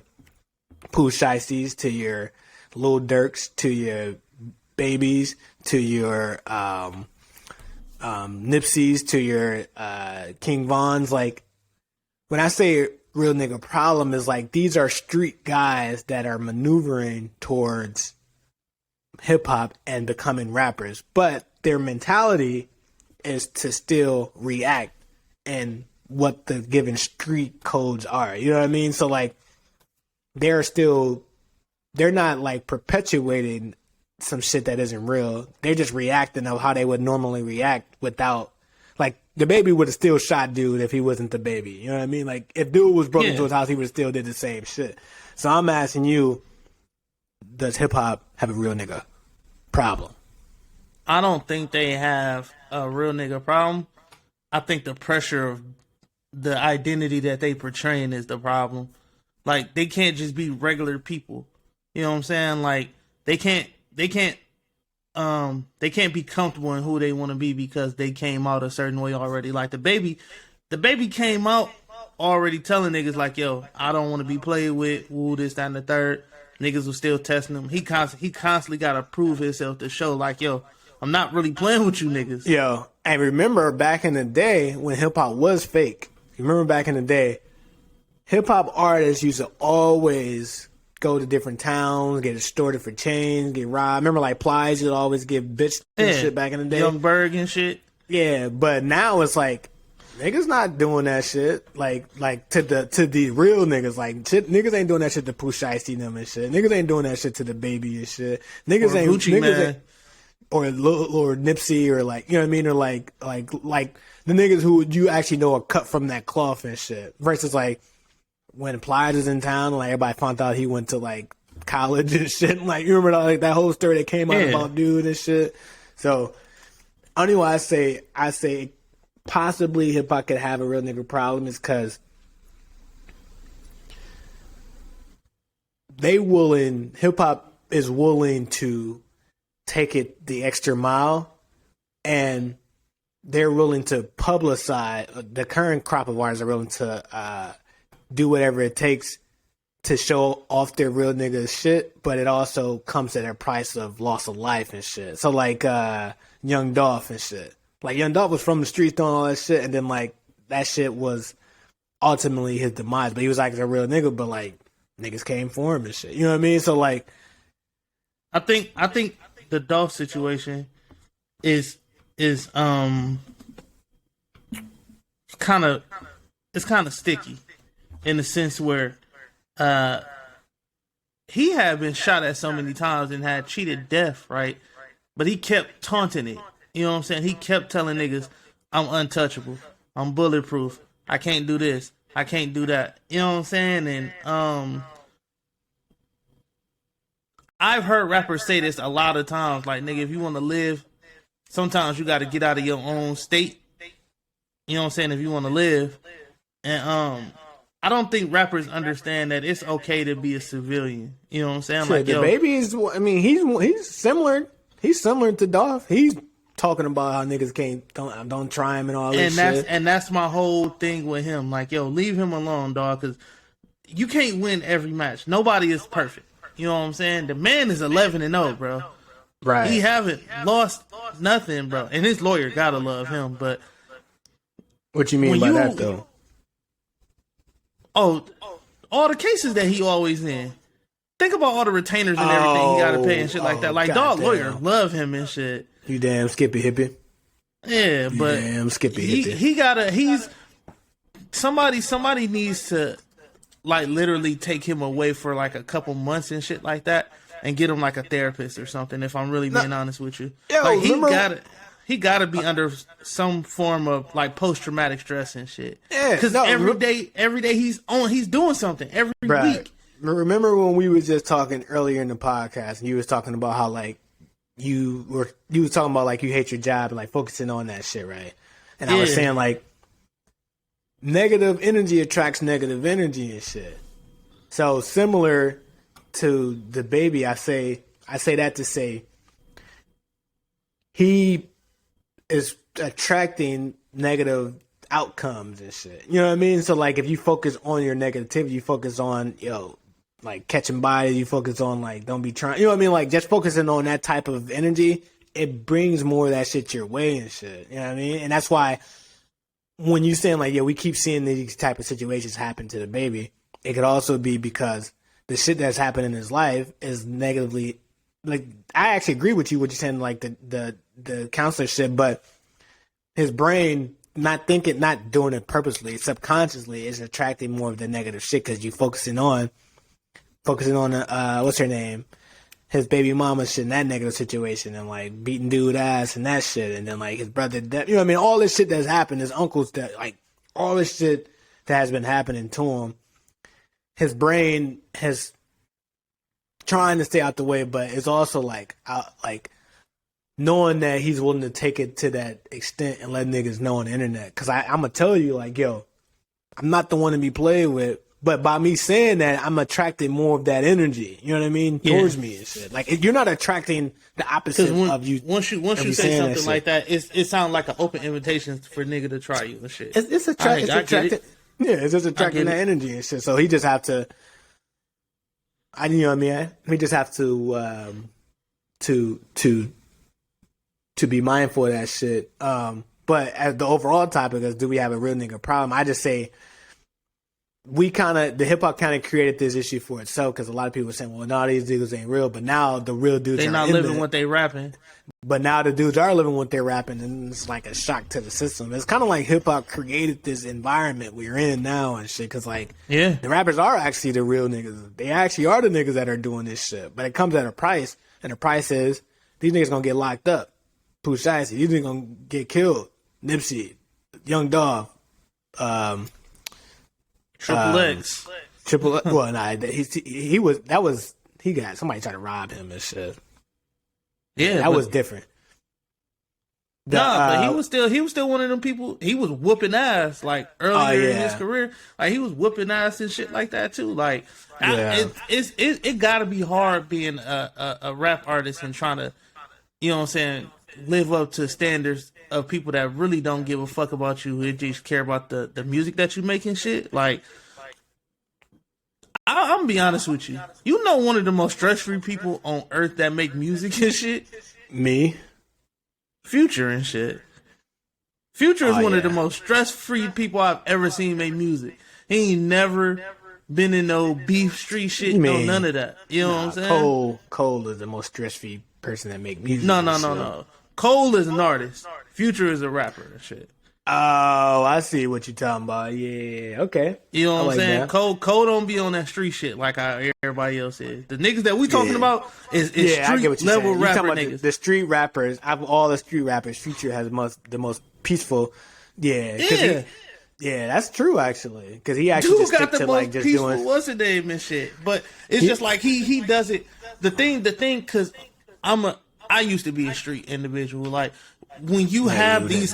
Pooh Shiesties to your Lil Durks to your Babies to your Nipseys to your King Vons, like when I say real nigga problem is like these are street guys that are maneuvering towards hip hop and becoming rappers, but their mentality is to still react and what the given street codes are. You know what I mean? So like they're not like perpetuating some shit that isn't real. They're just reacting of how they would normally react without, like, the baby would have still shot dude if he wasn't the baby. You know what I mean? Like, if dude was broken into his house, he would have still did the same shit. So I'm asking you, does hip hop have a real nigga problem? I don't think they have a real nigga problem. I think the pressure of the identity that they portraying is the problem. Like, they can't just be regular people. You know what I'm saying? Like, they can't be comfortable in who they want to be because they came out a certain way already. Like the baby came out already telling niggas like, yo, I don't want to be played with, woo, this, that, and the third. Niggas was still testing him. He constantly got to prove himself to show like, yo, I'm not really playing with you niggas. Yo, and remember back in the day when hip hop was fake. Remember back in the day, hip hop artists used to always go to different towns, get extorted for chains, get robbed. Remember, like Plies, you'd always get bitched and shit back in the day. Young Berg and shit. Yeah, but now it's like niggas not doing that shit. Like to the real niggas, like shit, niggas ain't doing that shit to Pooh Shiesty them and shit. Niggas ain't doing that shit to the baby and shit. Niggas ain't Gucci Man. Or Nipsey, or like, you know what I mean, or like the niggas who you actually know are cut from that cloth and shit. Versus like when Plies is in town, like everybody found out he went to like college and shit. Like you remember like that whole story that came out about dude and shit. So only why I say possibly hip hop could have a real nigga problem is because hip hop is willing to take it the extra mile, and they're willing to publicize. The current crop of artists are willing to do whatever it takes to show off their real nigga shit, but it also comes at a price of loss of life and shit. So like Young Dolph and shit. Like Young Dolph was from the streets doing all that shit, and then like that shit was ultimately his demise. But he was like a real nigga, but like niggas came for him and shit. You know what I mean? So like, I think the Dolph situation is kind of sticky in the sense where he had been shot at so many times and had cheated death, right? But he kept taunting it. You know what I'm saying? He kept telling niggas, I'm untouchable. I'm bulletproof. I can't do this. I can't do that. You know what I'm saying? And I've heard rappers say this a lot of times. Like, nigga, if you want to live, sometimes you got to get out of your own state. You know what I'm saying? If you want to live. And I don't think rappers understand that it's okay to be a civilian. You know what I'm saying? Like, the baby is, I mean, he's similar. He's similar to Dolph. He's talking about how niggas don't try him and all this shit. And that's my whole thing with him. Like, yo, leave him alone, dog, because you can't win every match. Nobody is perfect. You know what I'm saying? The man is 11-0, bro. Right. He haven't lost nothing, bro. And his lawyer gotta love him. But what you mean by that, though? Oh, all the cases that he always in. Think about all the retainers and everything he gotta pay and shit like that. Like, dog lawyer love him and shit. You damn Skippy Hippie. Yeah, but damn Skippy Hippie. Somebody needs to like literally take him away for like a couple months and shit like that, and get him like a therapist or something. If I'm really being honest with you, like he gotta be under some form of like post traumatic stress and shit. Yeah, because every day he's doing something every week. Remember when we was just talking earlier in the podcast, and you was talking about how like you was talking about like you hate your job and like focusing on that shit, right? And I was saying like, negative energy attracts negative energy and shit. So similar to the baby, I say that to say he is attracting negative outcomes and shit. You know what I mean? So like if you focus on your negativity, you focus on, like catching bodies, you focus on like don't be trying, you know what I mean? Like just focusing on that type of energy, it brings more of that shit your way and shit. You know what I mean? And that's why when you saying like, yeah, we keep seeing these type of situations happen to the baby, it could also be because the shit that's happened in his life is negatively. Like, I actually agree with you what you're saying, like the counselor shit, but his brain not doing it purposely, subconsciously is attracting more of the negative shit because you focusing on what's her name, his baby mama shit in that negative situation and like beating dude ass and that shit, and then like his brother, you know what I mean, all this shit that's happened, his uncles that like all this shit that has been happening to him, his brain has trying to stay out the way, but it's also like knowing that he's willing to take it to that extent and let niggas know on the internet. Because I'm going to tell you, like, yo, I'm not the one to be played with. But by me saying that, I'm attracting more of that energy. You know what I mean? Towards me and shit. Like, you're not attracting the opposite of you. Once you say something like that, it sounds like an open invitation for nigga to try you and shit. It's attracting. Yeah, it's just attracting that energy and shit. So he just have to. You know what I mean? We just have to be mindful of that shit. But as the overall topic is, do we have a real nigga problem? I just say the hip hop kind of created this issue for itself because a lot of people are saying, well, no, these niggas ain't real. But now the real dudes they are not living what they rapping. But now the dudes are living what they're rapping, and it's like a shock to the system. It's kind of like hip hop created this environment we're in now and shit. Because like, the rappers are actually the real niggas. They actually are the niggas that are doing this shit. But it comes at a price, and the price is these niggas gonna get locked up. Pooh Shiesty, these niggas gonna get killed. Nipsey, Young Dog, Triple X. Well, nah, he got somebody tried to rob him and shit. Yeah, that was different. But he was still one of them people. He was whooping ass like earlier in his career. Like he was whooping ass and shit like that too. Like it gotta be hard being a rap artist and trying to, you know what I'm saying, live up to standards of people that really don't give a fuck about you. Who just care about the music that you make and shit. Like, I'm gonna be honest with you. You know, one of the most stress-free people on earth that make music and shit? Me? Future and shit. Future is one of the most stress-free people I've ever seen make music. He ain't never been in no beef street shit, none of that. You know what I'm saying? Cole is the most stress-free person that make music. No. Cole is an artist. Future is a rapper and shit. Oh, I see what you're talking about. Yeah, okay. You know what I'm saying? Cole don't be on that street shit like how everybody else is. The niggas that we talking about is street level rapper niggas. The street rappers, out of all the street rappers, Future has the most peaceful. Yeah. That's true actually. Because he actually just got the most just peaceful, doing. What's his name and shit? But it's just like he does it. The thing, because I used to be a street individual. Like when you have these,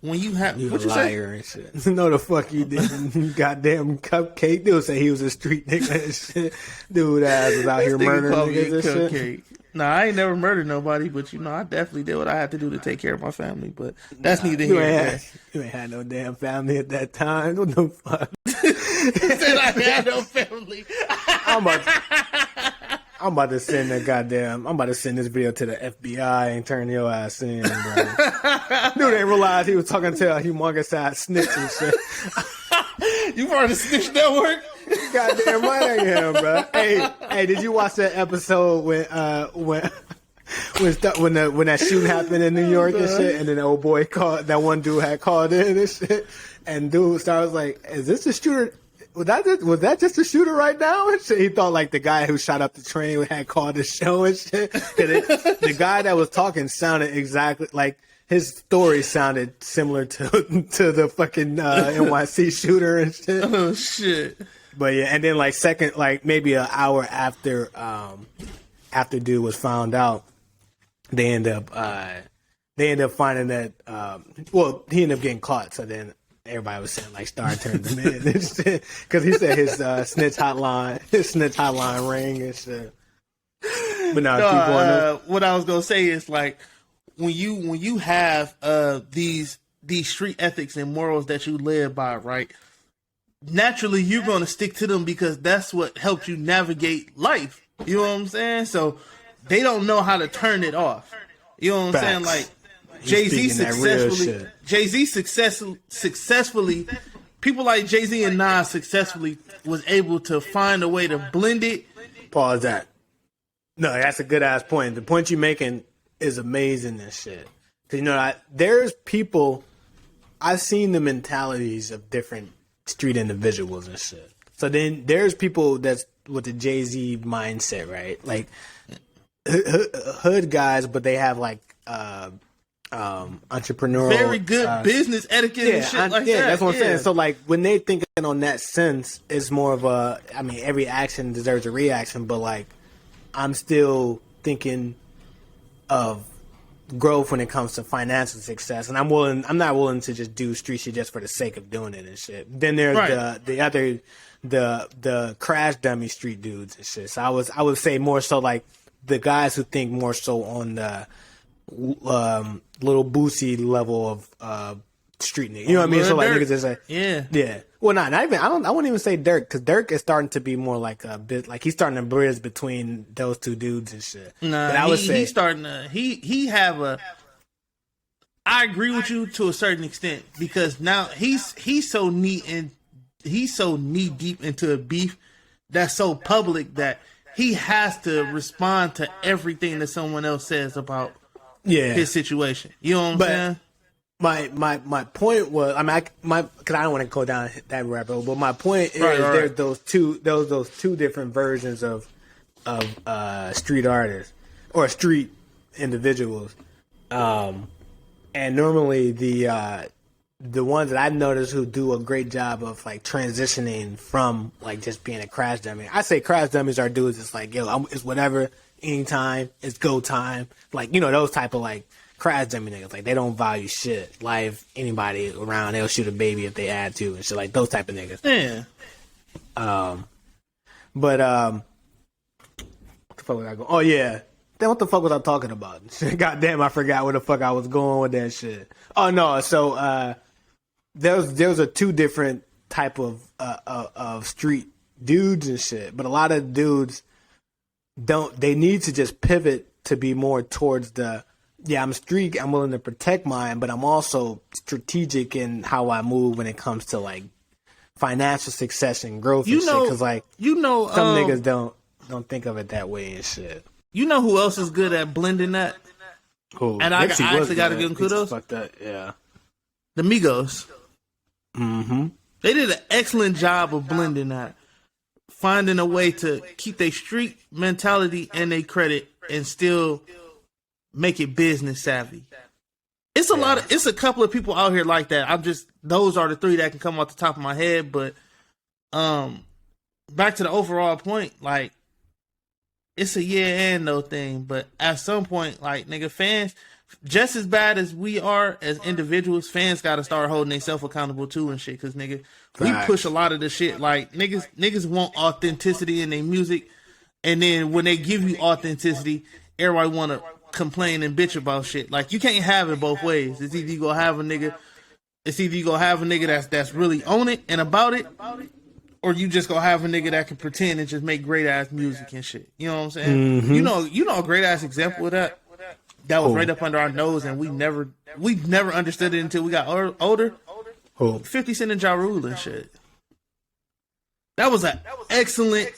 when you have, you what a you liar say? And shit. No, the fuck you didn't. Goddamn cupcake. Dude say he was a street nigga and shit. Dude ass was out here murdering niggas and shit. Nah, I ain't never murdered nobody, but I definitely did what I had to do to take care of my family. But that's neither here nor there. You ain't had no damn family at that time. What the fuck? Said I had no family. I'm about to send this video to the FBI and turn your ass in, bro. Dude ain't realize he was talking to a humongous ass snitch and shit. You part of the snitch network? Goddamn right I am, bro. Hey, did you watch that episode when that shooting happened in New York and shit, and then the old boy that one dude had called in and shit, and dude started like, "Is this the shooter? Was that just a shooter right now?" And shit. He thought like the guy who shot up the train had called the show and shit. The guy that was talking sounded exactly like his story sounded similar to the fucking NYC shooter and shit. Oh shit! But yeah, and then maybe an hour after dude was found out, they end up finding that he ended up getting caught. So then everybody was saying like Star turned him in because he said his snitch hotline rang and shit. But now keep going. What I was gonna say is like when you have these street ethics and morals that you live by, right? Naturally, you're gonna stick to them because that's what helps you navigate life. You know what I'm saying? So they don't know how to turn it off. You know what I'm saying? Like Jay-Z speaking that real successfully, shit. Jay-Z successfully, people like Jay-Z and Nas successfully was able to find a way to blend it. Pause that. No, that's a good ass point. The point you're making is amazing and shit. Cause there's people, I've seen the mentalities of different street individuals and shit. So then there's people that's with the Jay-Z mindset, right? Like hood guys, but they have like entrepreneurial, very good business etiquette and shit like that. That's what I'm saying. So like when they thinking on that sense, it's more of a, I mean, every action deserves a reaction, but like I'm still thinking of growth when it comes to financial success, and I'm not willing to just do street shit just for the sake of doing it and shit. Then there's the crash dummy street dudes and shit. So I would say more so like the guys who think more so on the little boosie level of street niggas. You know what I mean? So like niggas is like yeah. Well, not even. I wouldn't even say Dirk, because Dirk is starting to be more like a bit like he's starting to bridge between those two dudes and shit. Nah, but I would say he's starting to he have a. I agree with you to a certain extent, because now he's so knee deep into a beef that's so public that he has to respond to everything that someone else says about his situation. You know what I'm saying? My point was, I mean, because I don't want to go down that rabbit hole, but my point is there's those two different versions of street artists or street individuals, and normally the ones that I've noticed who do a great job of like transitioning from like just being a crash dummy. I say crash dummies are dudes. It's like, yo, it's whatever, anytime, it's go time, like, you know, those type of like crash dummy niggas. Like they don't value shit. Live anybody around, they'll shoot a baby if they add to and shit, like those type of niggas. Yeah. What the fuck was I going? Oh yeah. Then what the fuck was I talking about? Goddamn, I forgot where the fuck I was going with that shit. Oh no, so there's a two different type of street dudes and shit, but a lot of dudes they need to just pivot to be more towards the I'm street, I'm willing to protect mine, but I'm also strategic in how I move when it comes to like financial success and growth and shit. Because like some niggas don't think of it that way and shit. You know who else is good at blending that? Who? And I actually got to give them kudos. Fuck that, yeah. The Migos. Mm-hmm. They did an excellent job of blending that, finding a way to keep their street mentality and their credit and still make it business savvy. It's it's a couple of people out here like that. Those are the three that can come off the top of my head. But back to the overall point, like it's a yeah and no thing. But at some point, like nigga, fans, just as bad as we are as individuals, fans got to start holding themselves accountable too and shit. Because nigga, we push a lot of the shit. Like niggas want authenticity in their music, and then when they give you authenticity, everybody want to complain and bitch about shit. Like you can't have it both ways. It's either you gonna have a nigga that's really on it and about it, or you just gonna have a nigga that can pretend and just make great ass music and shit. You know what I'm saying? Mm-hmm. You know a great ass example of that was right up under our nose, and we never understood it until we got older. 50 Cent and Ja Rule and shit. That was an excellent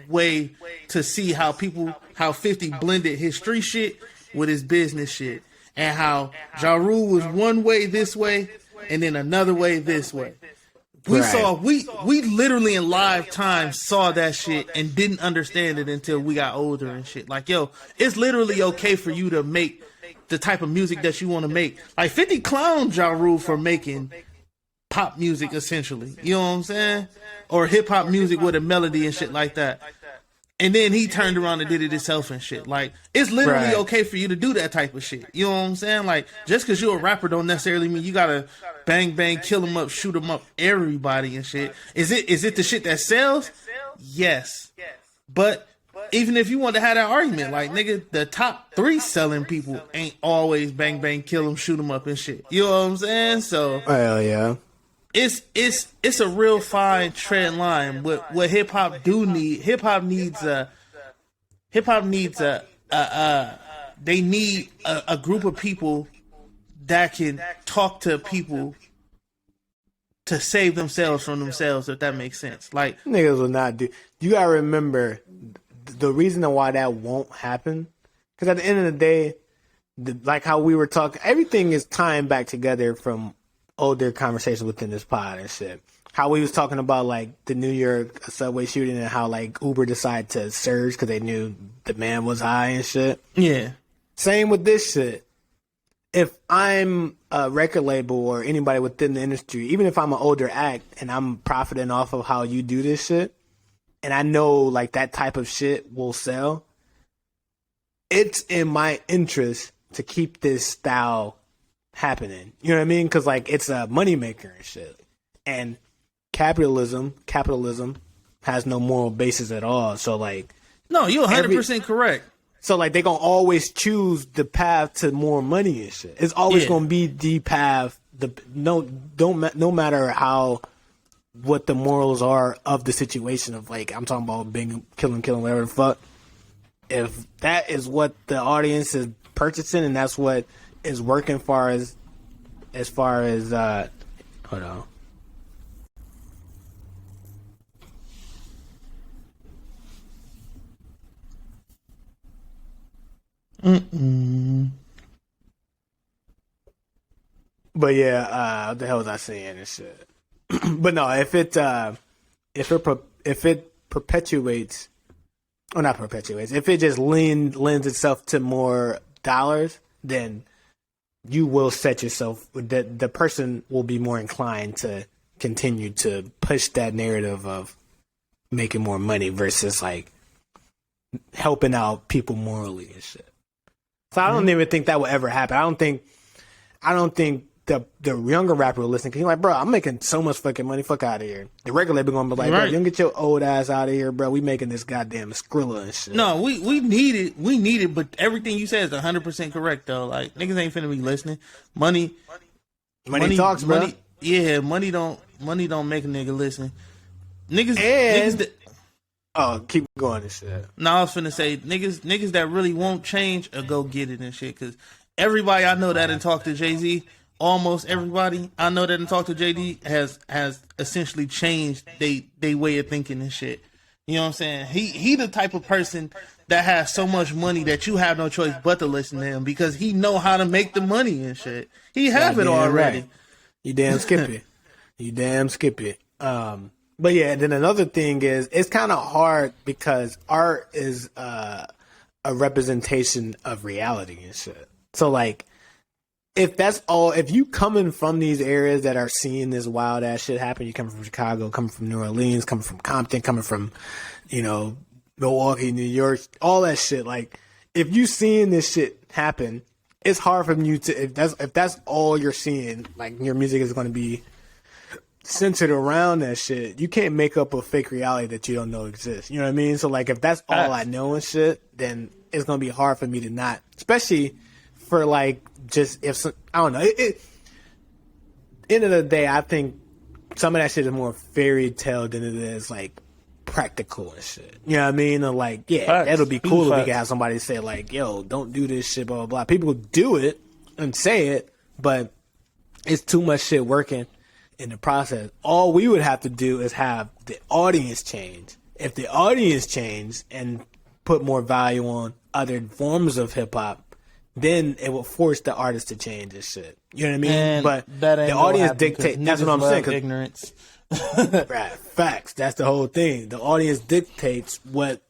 way to see how 50 blended his street shit with his business shit, and how Ja Rule was one way this way and then another way this way. We literally in live time saw that shit and didn't understand it until we got older and shit. Like, yo, it's literally okay for you to make the type of music that you want to make. Like 50 clowned Ja Rule for making pop music essentially. You know what I'm saying? Or hip hop music with a melody and shit like that. And then he turned around and did it himself and shit. Like, it's literally okay for you to do that type of shit. You know what I'm saying? Like, just because you're a rapper don't necessarily mean you gotta bang, bang, kill him up, shoot him up, everybody and shit. Is it the shit that sells? Yes. But even if you want to have that argument, like, nigga, the top 3 selling people ain't always bang, bang, kill him, shoot him up and shit. You know what I'm saying? So, hell yeah. It's a real fine tread line. What hip hop do need, hip hop needs a they need a group of people that can talk to people to save themselves from themselves, if that makes sense. Like, niggas will not do. You gotta remember the reason why that won't happen. Because at the end of the day, like how we were talking, everything is tying back together from older conversations within this pod and shit. How we was talking about like the New York subway shooting and how like Uber decided to surge because they knew demand was high and shit. Yeah. Same with this shit. If I'm a record label or anybody within the industry, even if I'm an older act and I'm profiting off of how you do this shit, and I know like that type of shit will sell, it's in my interest to keep this style happening. You know what I mean? Because like it's a moneymaker and shit. And capitalism has no moral basis at all. So like, no, you're 100% correct. So like they gonna always choose the path to more money and shit. It's always gonna be the path. No matter how what the morals are of the situation of like I'm talking about being killing whatever the fuck. If that is what the audience is purchasing and that's what is working as far as hold on. But yeah, what the hell was I saying and shit? But no, if it perpetuates, or not perpetuates, if it just lends itself to more dollars, then you will set yourself. The person will be more inclined to continue to push that narrative of making more money versus like helping out people morally and shit. So I don't even think that will ever happen. I don't think the younger rapper will listen because he's like, bro, I'm making so much fucking money. Fuck out of here. The regular label gonna be like, bro, you don't get your old ass out of here, bro. We making this goddamn Skrilla and shit. No, we need it, but everything you said is 100% correct though. Like niggas ain't finna be listening. Money talks, bro. Money don't make a nigga listen. Niggas oh, keep going and shit. No, I was finna say niggas that really won't change or go get it and shit. Cause everybody I know that and talk to Jay-Z, almost everybody I know that and talk to JD has essentially changed they way of thinking and shit. You know what I'm saying? He the type of person that has so much money that you have no choice but to listen to him because he know how to make the money and shit. He have it already. Right. You damn skippy. But yeah, then another thing is it's kind of hard because art is a representation of reality and shit. So like, if you coming from these areas that are seeing this wild ass shit happen, you coming from Chicago, coming from New Orleans, coming from Compton, coming from, Milwaukee, New York, all that shit. Like, if you seeing this shit happen, it's hard for you to, if that's all you're seeing, like your music is going to be centered around that shit. You can't make up a fake reality that you don't know exists. You know what I mean? So like, if that's all I know and shit, then it's going to be hard for me to not, especially for like, just if some, I don't know. End of the day, I think some of that shit is more fairy tale than it is like practical and shit. You know what I mean? Or like, yeah, that'll be cool if we could have somebody say like, "Yo, don't do this shit," blah blah blah. People do it and say it, but it's too much shit working in the process. All we would have to do is have the audience change. If the audience change and put more value on other forms of hip hop, then it will force the artist to change this shit. You know what I mean? And but the audience dictates. That's what I'm saying. Ignorance. Right, facts. That's the whole thing. The audience dictates what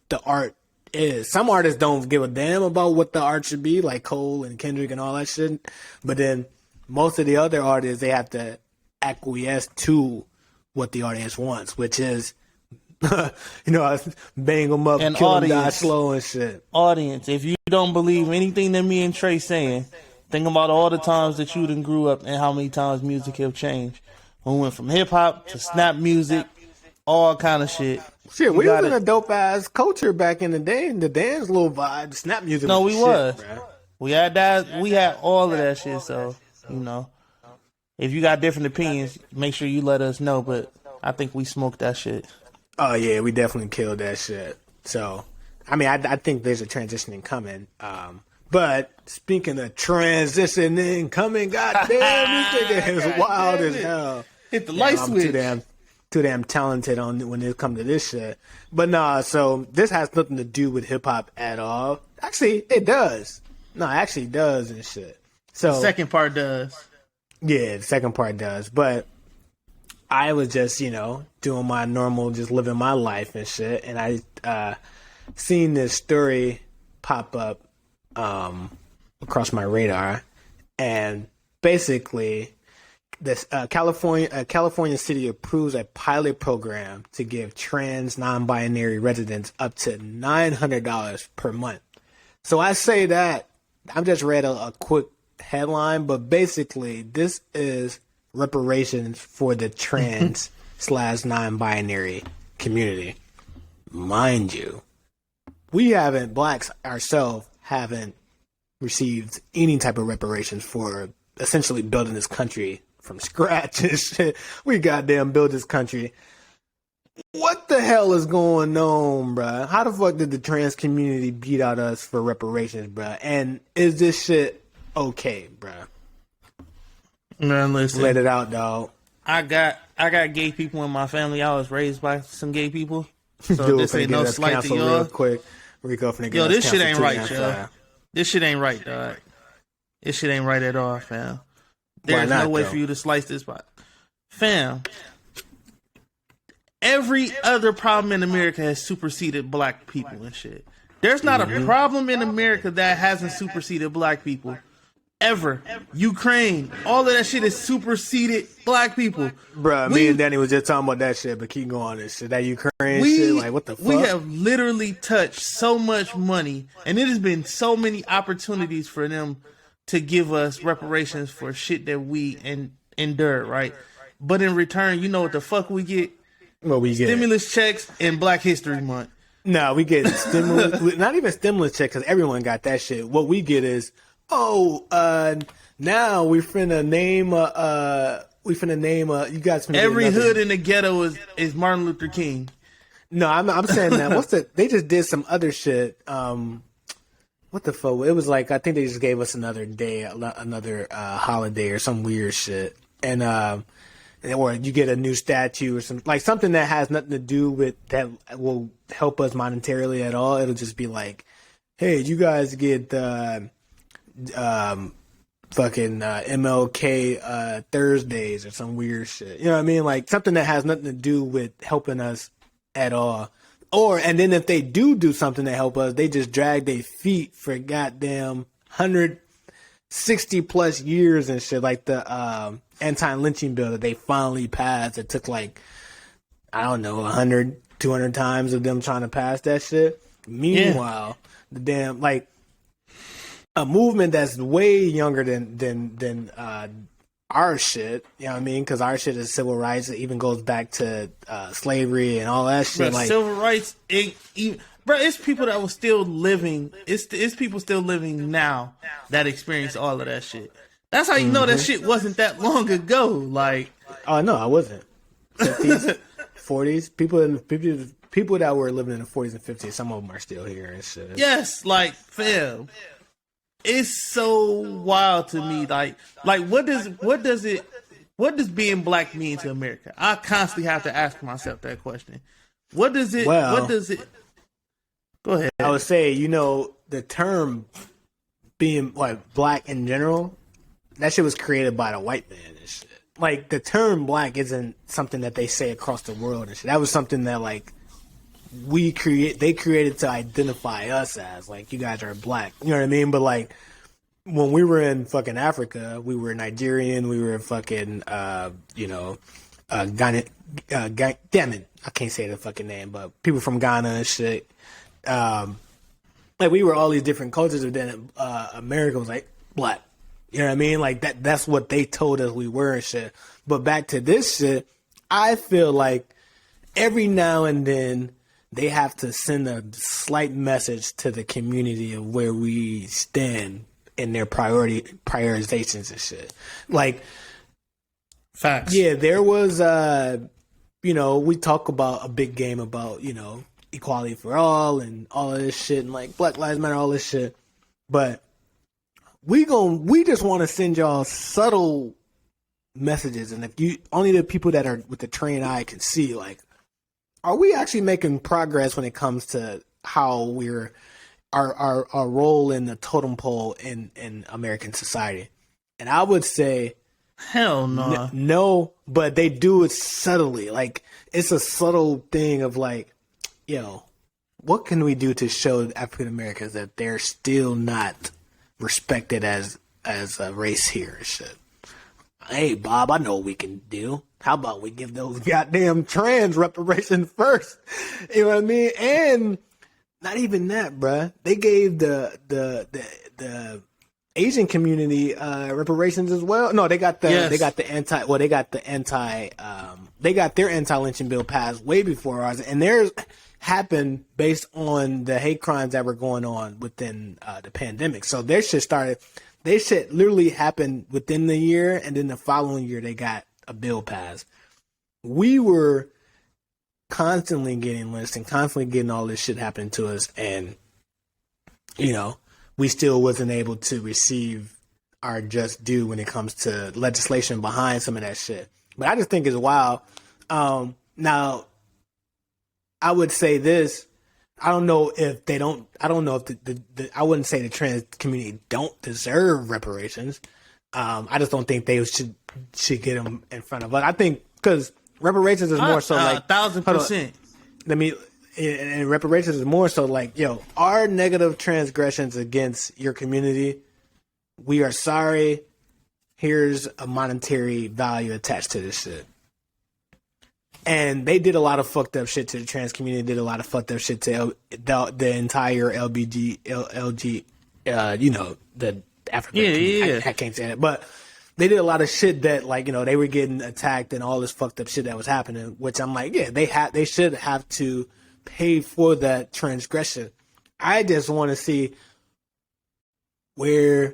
the art is. Some artists don't give a damn about what the art should be, like Cole and Kendrick and all that shit. But then most of the other artists, they have to acquiesce to what the audience wants, which is, bang them up, and kill them, die slow and shit. Audience, if you don't believe anything that me and Trey saying, think about all the times that you done grew up and how many times music have changed. When we went from hip hop to snap music, all kind of shit. Shit, we was in a dope ass culture back in the day, the dance little vibe, the snap music. No, we shit, was. Bro. We had that. We had all of that shit. So if you got different opinions, make sure you let us know. But I think we smoked that shit. Oh yeah, we definitely killed that shit. So, I mean, I think there's a transitioning coming. But speaking of transitioning, coming, goddamn, this nigga is wild as hell. Hit the light I'm switch. too damn talented on when it comes to this shit. But nah, so this has nothing to do with hip hop at all. Actually, it does. No, it actually does and shit. So The second part does. yeah, the second part does. But I was just, doing my normal, just living my life and shit, and I seen this story pop up across my radar, and basically, this California city approves a pilot program to give trans non-binary residents up to $900 per month. So I say that I just read a quick headline, but basically this is reparations for the trans / non-binary community. Mind you, blacks ourselves haven't received any type of reparations for essentially building this country from scratch and shit. We goddamn built this country. What the hell is going on, bruh? How the fuck did the trans community beat out us for reparations, bruh? And is this shit okay, bruh? Man, listen. Let it out, dog. I got gay people in my family. I was raised by some gay people. So Dude, this ain't no slight to y'all. Real quick. Rico finna get Yo, us this shit ain't canceled right, too, yo. This shit ain't right, dog. This shit ain't right at all, fam. There's no way for you to slice this pot. Fam, every other problem in America has superseded black people and shit. There's not a problem in America that hasn't superseded black people. Ever. Ukraine. All of that shit has superseded black people. Bruh, me and Danny was just talking about that shit, but keep going this shit. That Ukraine shit, like, what the fuck? We have literally touched so much money, and it has been so many opportunities for them to give us reparations for shit that we endured, right? But in return, you know what the fuck we get? What we get? Stimulus checks and Black History Month. No, we get stimulus. Not even stimulus check, because everyone got that shit. What we get is, now we finna name you guys finna every hood in the ghetto is Martin Luther King. No, I'm saying that. They just did some other shit. What the fuck? It was like, I think they just gave us another day, another holiday or some weird shit, and or you get a new statue or something that has nothing to do with that will help us monetarily at all. It'll just be like, hey, you guys get fucking MLK Thursdays or some weird shit. You know what I mean? Like something that has nothing to do with helping us at all. And then if they do something to help us, they just drag their feet for goddamn 160 plus years and shit. Like the anti-lynching bill that they finally passed. It took like, I don't know, 100, 200 times of them trying to pass that shit. Meanwhile, the damn, like, a movement that's way younger than our shit, you know what I mean? Because our shit is civil rights. It even goes back to slavery and all that shit. Bro, civil rights, bro, it's people that were still living. It's people still living now that experience all of that shit. That's how you know that shit wasn't that long ago. Like, oh no, I wasn't. 50s, 40s, people that were living in the 40s and 50s. Some of them are still here and shit. Yes, like, fam. It's so wild to me. Like what does being black mean to America? I constantly have to ask myself that question. What does it go ahead. I would say, the term being like black in general, that shit was created by the white man and shit. Like the term black isn't something that they say across the world and shit. That was something that like they created to identify us as, like, you guys are black. You know what I mean? But like when we were in fucking Africa, we were Nigerian, we were fucking Ghana, damn it, I can't say the fucking name, but people from Ghana and shit. Like we were all these different cultures, and then America was like black. You know what I mean? Like that's what they told us we were and shit. But back to this shit, I feel like every now and then they have to send a slight message to the community of where we stand in their prioritizations and shit. Like, facts. Yeah, there was, we talk about a big game about, equality for all and all of this shit and like Black Lives Matter, all this shit. But we just want to send y'all subtle messages, and if you only the people that are with the trained eye can see, like, are we actually making progress when it comes to how we're our role in the totem pole in American society? And I would say, hell no, no, but they do it subtly. Like, it's a subtle thing of like, what can we do to show African Americans that they're still not respected as a race here and shit? Hey, Bob, I know what we can do. How about we give those goddamn trans reparations first? You know what I mean? And not even that, bruh. They gave the Asian community reparations as well. No, they got their anti-lynching bill passed way before ours, and theirs happened based on the hate crimes that were going on within the pandemic. So their shit literally happened within the year, and then the following year they got a bill passed. We were constantly getting lynched and constantly getting all this shit happening to us, and we still wasn't able to receive our just due when it comes to legislation behind some of that shit. But I just think it's wild. Now, I would say this. I don't know if I wouldn't say the trans community don't deserve reparations. I just don't think they should get them in front of us. I think because reparations is more so like 1,000%. And reparations is more so like, our negative transgressions against your community, we are sorry. Here's a monetary value attached to this shit. And they did a lot of fucked up shit to the trans community. Did a lot of fucked up shit to the entire LG, the African community. Yeah. I can't say that, but they did a lot of shit that, like, they were getting attacked and all this fucked up shit that was happening. Which I'm like, yeah, they should have to pay for that transgression. I just want to see where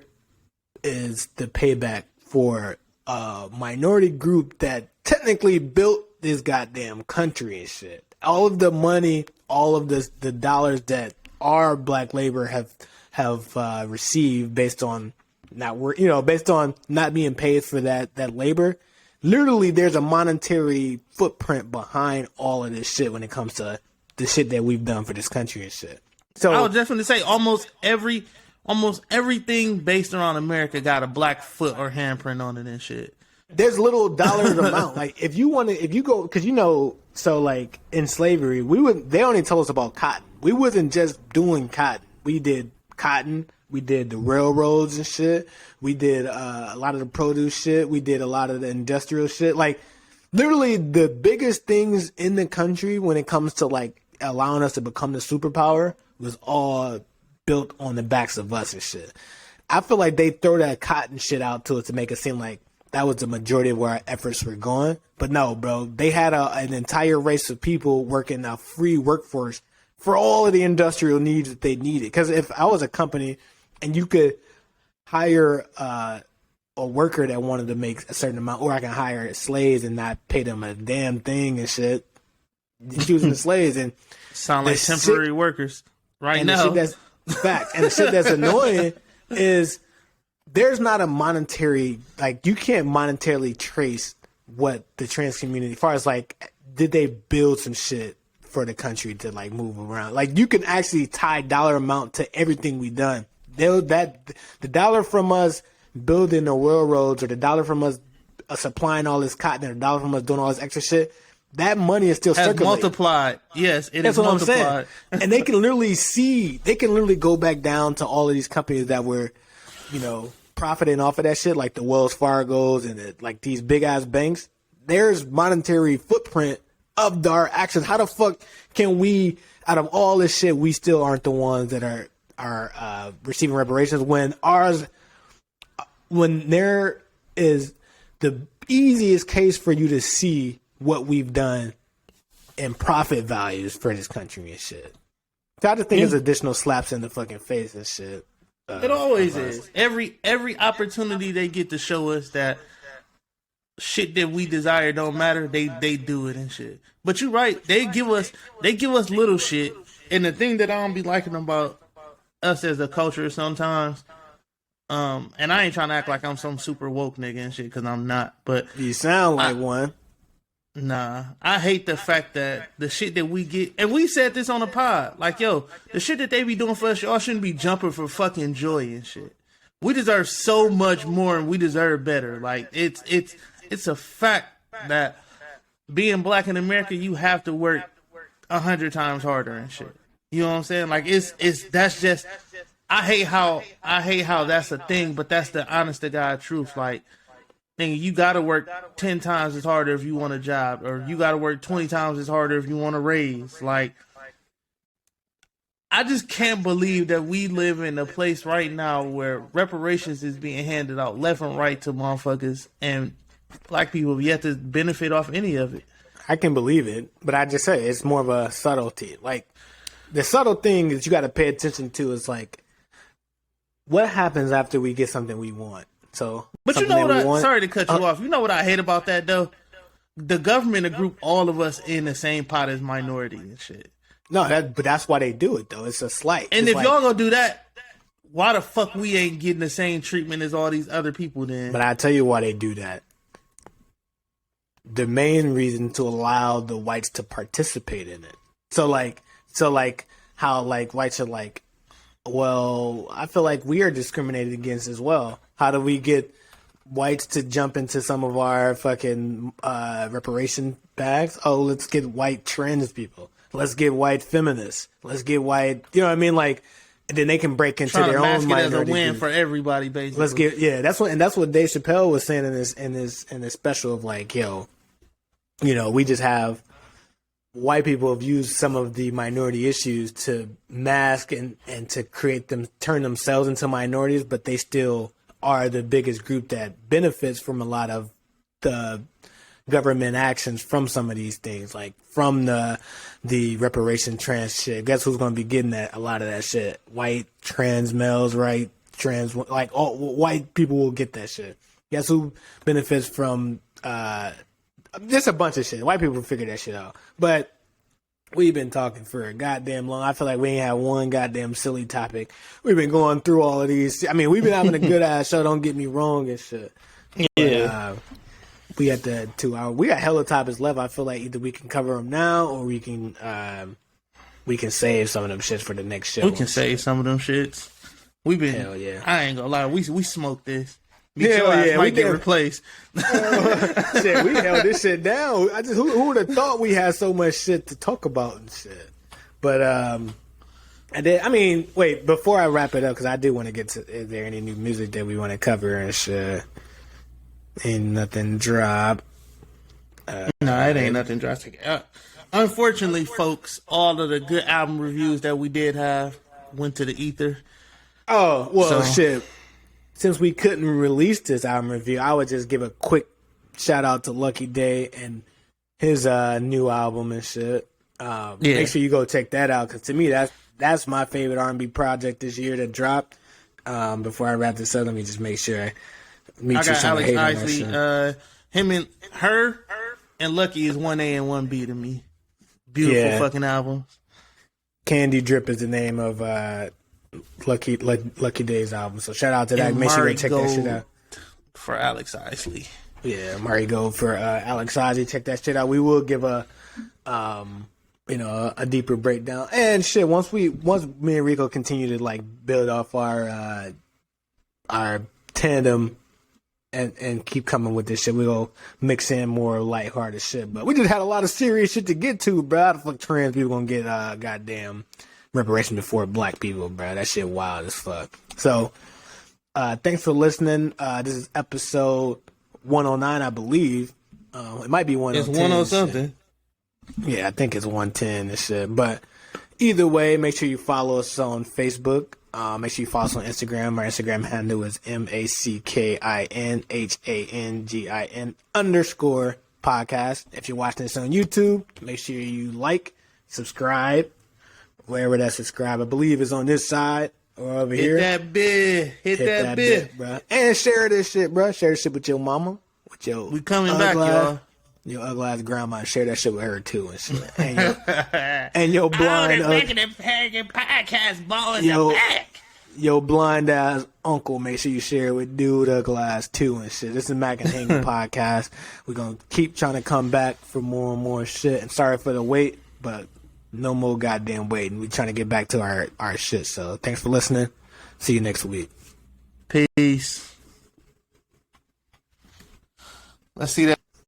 is the payback for a minority group that technically built this goddamn country and shit. All of the money, all of the dollars that our black labor have received based on not being paid for that labor. Literally, there's a monetary footprint behind all of this shit when it comes to the shit that we've done for this country and shit. So I would definitely say almost everything based around America got a black foot or handprint on it and shit. There's little dollars amount. Like, if you go, because so like in slavery, they only told us about cotton. We wasn't just doing cotton. We did cotton. We did the railroads and shit. We did a lot of the produce shit. We did a lot of the industrial shit. Like, literally the biggest things in the country when it comes to like allowing us to become the superpower was all built on the backs of us and shit. I feel like they throw that cotton shit out to us to make it seem like that was the majority of where our efforts were going. But no, bro, they had an entire race of people working a free workforce for all of the industrial needs that they needed. Because if I was a company and you could hire a worker that wanted to make a certain amount, or I can hire slaves and not pay them a damn thing and shit, using the slaves and sound like temporary workers right now. The shit that's fact, and the shit that's annoying is there's not a monetary, like, you can't monetarily trace what the trans community, as far as like, did they build some shit for the country to like move around? Like, you can actually tie dollar amount to everything we've done. The dollar from us building the railroads, or the dollar from us supplying all this cotton, or the dollar from us doing all this extra shit, that money is still circulating. Multiplied. Yes, that's what multiplied. I'm saying. And they can literally go back down to all of these companies that were, profiting off of that shit, like the Wells Fargos and like these big ass banks. There's monetary footprint of our actions. How the fuck can we, out of all this shit, we still aren't the ones that are receiving reparations when there is the easiest case for you to see what we've done in profit values for this country and shit. So I just think it's additional slaps in the fucking face and shit. It always is. Every opportunity they get to show us that shit that we desire don't matter, they do it and shit. But you're right, they give us little shit. And the thing that I don't be liking about us as a culture sometimes, And I ain't trying to act like I'm some super woke nigga and shit, because I'm not. But you sound like one. Nah, I hate the fact that the shit that we get, and we said this on the pod, like, yo, the shit that they be doing for us, y'all shouldn't be jumping for fucking joy and shit. We deserve so much more, and we deserve better. Like, it's a fact that being black in America, you have to work 100 times harder and shit. You know what I'm saying? Like, that's just, I hate how that's a thing, but that's the honest to God truth. Like, nigga, you gotta work 10 times as harder if you want a job, or you gotta work 20 times as harder if you want a raise. Like, I just can't believe that we live in a place right now where reparations is being handed out left and right to motherfuckers, and black people have yet to benefit off any of it. I can believe it, but I just say it's more of a subtlety. Like, the subtle thing that you got to pay attention to is, like, what happens after we get something we want. So, but you know what? Sorry to cut you off. You know what I hate about that though? The government to group all of us in the same pot as minority and shit. No, but that's why they do it though. It's a slight. And it's if y'all gonna do that, why the fuck we ain't getting the same treatment as all these other people then? But I tell you why they do that. The main reason to allow the whites to participate in it. So like how like whites are like, well, I feel like we are discriminated against as well. How do we get whites to jump into some of our fucking reparation bags? Oh, let's get white trans people. Let's get white feminists. Let's get white, you know what I mean? Like, and then they can break into their own minority. As a win for everybody, basically. Let's get, that's what Dave Chappelle was saying in this special of like, yo, you know, we just have white people have used some of the minority issues to mask and to turn themselves into minorities, but they still are the biggest group that benefits from a lot of the government actions from some of these things, like from the reparation trans shit. Guess who's going to be getting a lot of that shit? White trans males, right? Trans, like, all white people will get that shit. Guess who benefits from just a bunch of shit. White people figure that shit out. But we've been talking for a goddamn long. I feel like we ain't had one goddamn silly topic. We've been going through all of these. I mean, we've been having a good ass show. Don't get me wrong and shit. Yeah. But, we at the 2 hour. We got hella topics left. I feel like either we can cover them now or we can save some of them shits for the next show. We can save some of them shits. We've been. Hell yeah. I ain't gonna lie. We smoked this. We get replaced. Shit, we held this shit down. Who would have thought we had so much shit to talk about and shit? But and then, I mean, wait, before I wrap it up, because I do want to get to, is there any new music that we want to cover and shit? Ain't nothing drop. No, it ain't nothing drastic. Unfortunately, folks, all of the good album reviews that we did have went to the ether. Oh, well, shit. Since we couldn't release this album review, I would just give a quick shout out to Lucky Day and his new album and shit. Make sure you go check that out, because to me, that's my favorite R&B project this year that dropped. Before I wrap this up, let me just make sure I got Alex Isley. Her and Lucky is 1A and 1B to me. Beautiful fucking albums. Candy Drip is the name of Lucky Day's album. So shout out to that. Make sure you check that shit out. For Alex Isley. Yeah, Murray Gold for Alex Isley. Check that shit out. We will give a deeper breakdown. And shit, once me and Rico continue to like build off our tandem and keep coming with this shit, we'll mix in more lighthearted shit. But we just had a lot of serious shit to get to, bro. How the fuck trans people gonna get goddamn reparation before black people, bro? That shit wild as fuck. So thanks for listening. This is episode 109, I believe. It might be 110. It's 10 something. Yeah, I think it's 110 and shit. But either way, make sure you follow us on Facebook. Make sure you follow us on Instagram. Our Instagram handle is MACKINHANGIN_podcast. If you're watching this on YouTube, make sure you like, subscribe, wherever that subscribe, I believe, is on this side or over here. Hit that bit, bro. And share this shit, bro. Share this shit with your mama, with your we coming back, y'all. Your ugly ass grandma, share that shit with her too and shit. And your blind making a podcast boys are back. Yo, blind ass uncle, make sure you share it with Dude Glass too and shit. This is Mac and Hanging Podcast. We're gonna keep trying to come back for more and more shit. And sorry for the wait, but no more goddamn waiting. We're trying to get back to our shit. So thanks for listening. See you next week. Peace. Let's see that.